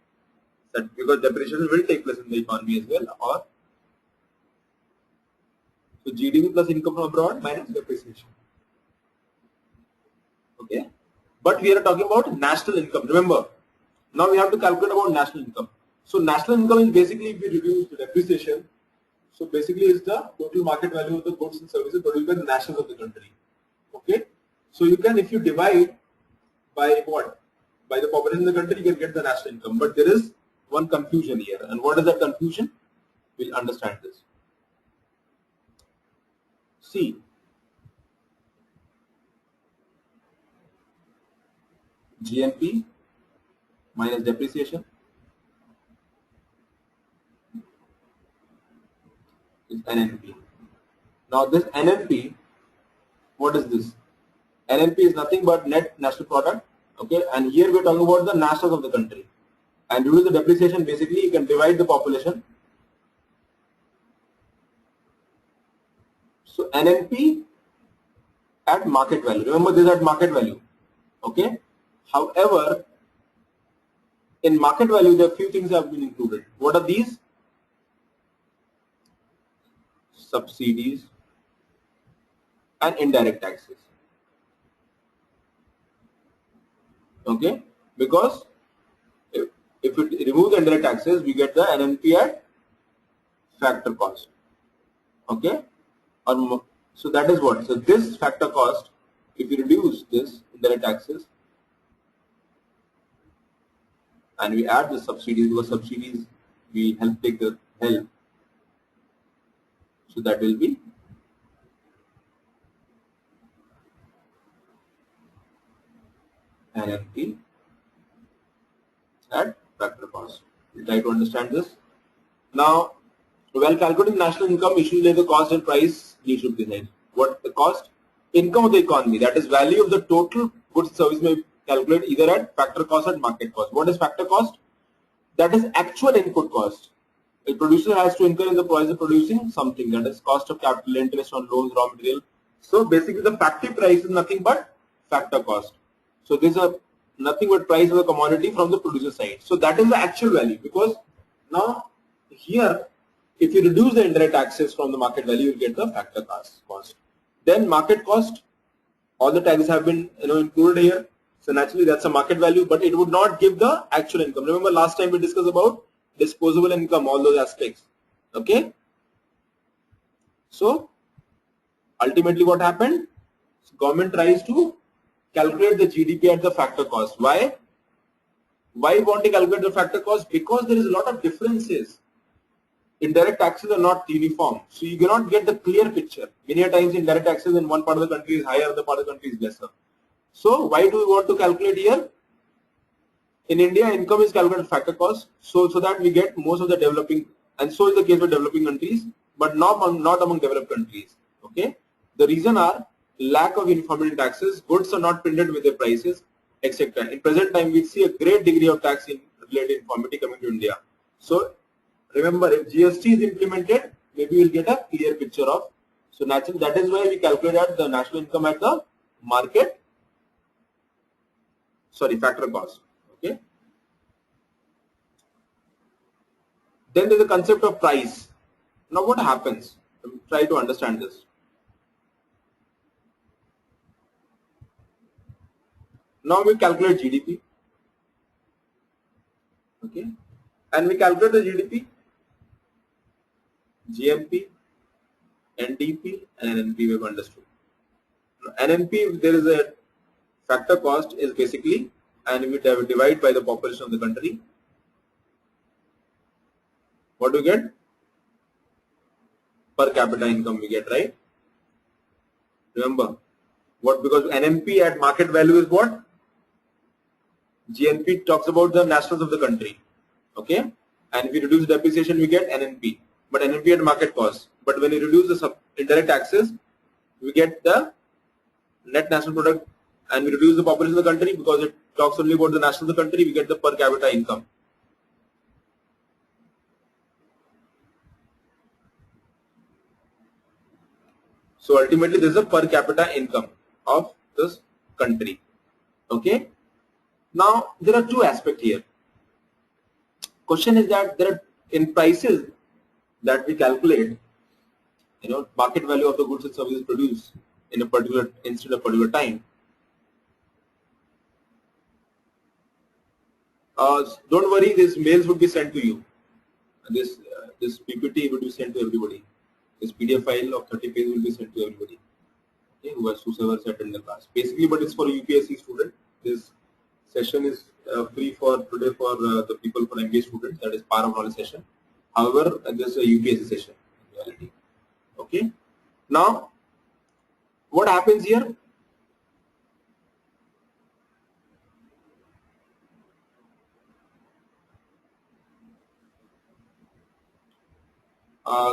that because depreciation will take place in the economy as well. Or so GDP plus income from abroad minus depreciation. Okay, but we are talking about national income. Remember, now we have to calculate about national income. So national income is basically, if we reduce the depreciation, so basically is the total market value of the goods and services produced by the nationals of the country. Okay, so you can, if you divide by what? By the population of the country, you can get the national income. But there is one confusion here. And what is that confusion? We'll understand this. See, GNP minus depreciation is NNP. Now this NNP, what is this? NNP is nothing but net national product. Okay, and here we are talking about the nationals of the country. And due to the depreciation, basically you can divide the population. So NNP at market value. Remember, this is at market value. Okay. However, in market value, there are few things have been included. What are these? Subsidies and indirect taxes. Okay, because if we remove the indirect taxes, we get the NNP at factor cost. Okay, so that is what. So this factor cost, if you reduce this indirect taxes and we add the subsidies, because subsidies we help take the help, so that will be NNP at factor cost. We try to understand this. Now, while calculating national income, usually the cost and price need to be decided. What the cost? Income of the economy, that is value of the total goods and service may calculate either at factor cost or market cost. What is factor cost? That is actual input cost. A producer has to incur in the process of producing something, that is cost of capital, interest on loans, raw material. So basically the factory price is nothing but factor cost. So these are nothing but price of the commodity from the producer side. So that is the actual value, because now here if you reduce the indirect taxes from the market value, you will get the factor cost. Then market cost, all the taxes have been included here. So naturally that's a market value, but it would not give the actual income. Remember last time we discussed about disposable income, all those aspects. Okay. So ultimately what happened? So government tries to calculate the GDP at the factor cost. Why? Why want to calculate the factor cost? Because there is a lot of differences. Indirect taxes are not uniform, so you cannot get the clear picture. Many times indirect taxes in one part of the country is higher, other part of the country is lesser. So why do we want to calculate here? In India, income is calculated factor cost, so that we get most of the developing, and so is the case with developing countries, but not among developed countries. Okay, the reason are lack of uniformity in taxes, goods are not printed with their prices, etc. In present time, we see a great degree of tax related uniformity coming to India. So remember, if GST is implemented, maybe we'll get a clear picture of. So naturally, that is why we calculate the national income at the factor cost. Okay. Then there's the concept of price. Now what happens? Try to understand this. Now we calculate GDP. Okay. And we calculate the GDP, GMP, NDP, and NNP we have understood. NNP, there is a factor cost is basically, and we divide by the population of the country. What do we get? Per capita income we get, right? Remember, what, because NNP at market value is what? GNP talks about the nationals of the country. Okay, and if we reduce depreciation, we get NNP, but NNP at market cost. But when we reduce the indirect taxes, we get the net national product, and we reduce the population of the country because it talks only about the national of the country, we get the per capita income. So ultimately, this is a per capita income of this country. Okay. Now there are two aspects here. Question is that there are in prices that we calculate, market value of the goods and services produced in a particular instant of particular time. Don't worry, these mails would be sent to you. This PPT would be sent to everybody. This PDF file of 30 pages will be sent to everybody. Okay, whoever attended the class. Basically, but it's for a UPSC student. This session is free for today for the people for MBA students. That is part of knowledge session. However, this is a UPSC session in reality. Okay. Now, what happens here?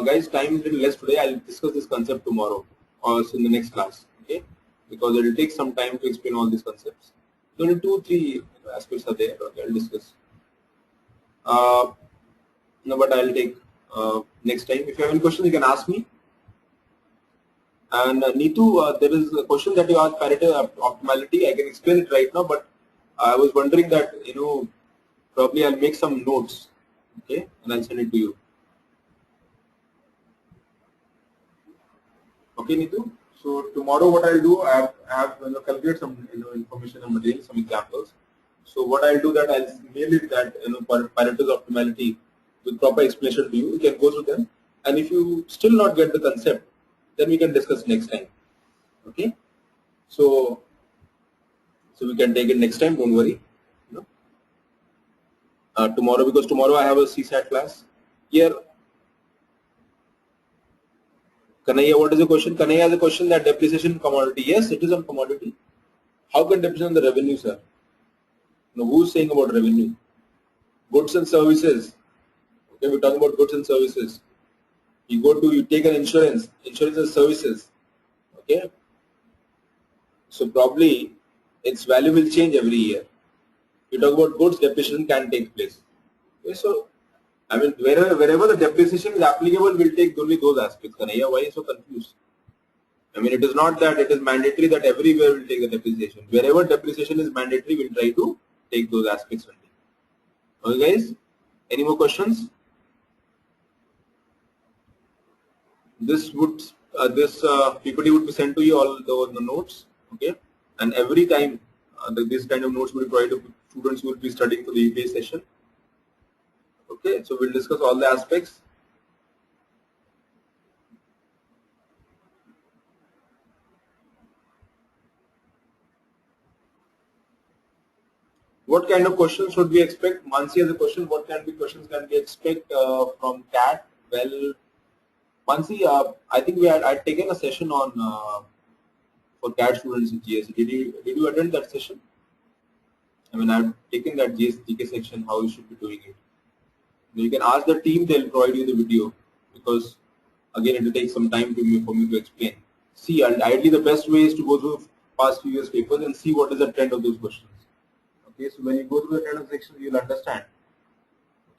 Guys, time is a little less today. I'll discuss this concept tomorrow or in the next class. Okay, because it will take some time to explain all these concepts. Only 2-3 aspects are there. Okay, I'll discuss. No, but I'll take next time. If you have any questions, you can ask me. And Neetu, there is a question that you asked, Pareto optimality. I can explain it right now, but I was wondering that probably I'll make some notes. Okay, and I'll send it to you. Okay, Neetu. So tomorrow, what I'll do, I have calculate some information and material, some examples. So what I'll do that I'll mail it that Pareto's optimality with proper explanation to you. You can go through them, and if you still not get the concept, then we can discuss next time. Okay. So we can take it next time. Don't worry. Tomorrow, because tomorrow I have a CSAT class here. Kanaya, what is the question? Kanaya has a question that depreciation commodity. Yes, it is on commodity. How can depreciation on the revenue, sir? Now, who's saying about revenue? Goods and services. Okay, we're talking about goods and services. You take an insurance and services. Okay. So probably its value will change every year. You talk about goods, depreciation can take place. Okay, so I mean wherever the depreciation is applicable, we'll take only those aspects. Why are you so confused? I mean, it is not that it is mandatory that everywhere we'll take the depreciation. Wherever depreciation is mandatory, we'll try to take those aspects only. Okay, guys? Any more questions? This PPT would be sent to you all the notes. Okay, and every time this kind of notes will be provided to students who will be studying for the UPA session. Okay, so we'll discuss all the aspects. What kind of questions should we expect? Mansi has a question. What kind of questions can we expect from CAT? Well, Mansi, I think I'd taken a session on for CAT students in GSE. Did you attend that session? I mean, I've taken that GK section, how you should be doing it. You can ask the team, they'll provide you the video, because again it will take some time for me to explain. See, ideally the best way is to go through past few years papers and see what is the trend of those questions. Okay, so when you go through the trend of section, you'll understand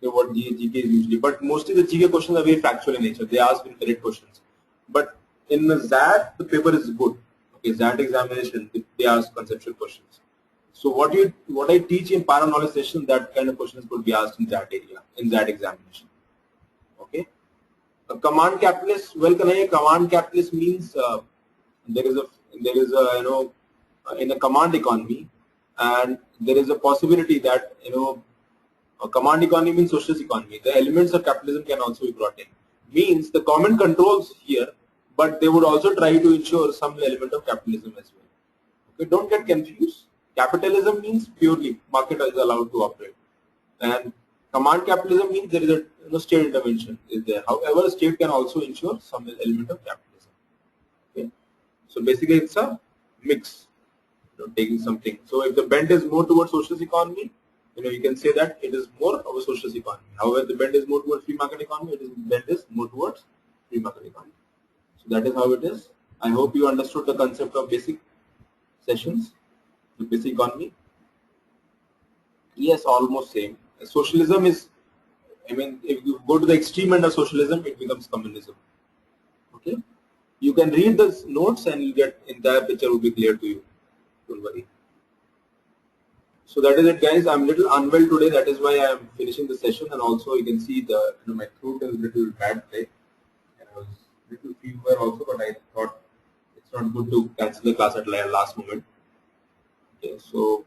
what GK is usually. But mostly the GK questions are very factual in nature. They ask incorrect questions. But in the ZAT, the paper is good. Okay, ZAT examination, they ask conceptual questions. So what I teach in para knowledge session, that kind of questions could be asked in that area, in that examination. Okay. A command capitalist, well, command capitalist means there is a in a command economy, and there is a possibility that a command economy means socialist economy. The elements of capitalism can also be brought in. Means the government controls here, but they would also try to ensure some element of capitalism as well. Okay, don't get confused. Capitalism means purely market is allowed to operate, and command capitalism means there is a state intervention is there. However, state can also ensure some element of capitalism. Okay, so basically it's a mix, taking something. So if the bend is more towards socialist economy, you can say that it is more of a socialist economy. However, the bend is more towards free market economy, bend is more towards free market economy. So that is how it is. I hope you understood the concept of basic sessions. The basic economy, yes, almost same. Socialism is, I mean, if you go to the extreme end of socialism, it becomes communism. Okay, you can read the notes and you get entire picture will be clear to you. Don't worry. So that is it, guys. I'm a little unwell today. That is why I'm finishing the session, and also you can see the my throat is a little bad today, and I was a little fever also. But I thought it's not good to cancel the class at last moment. Okay, so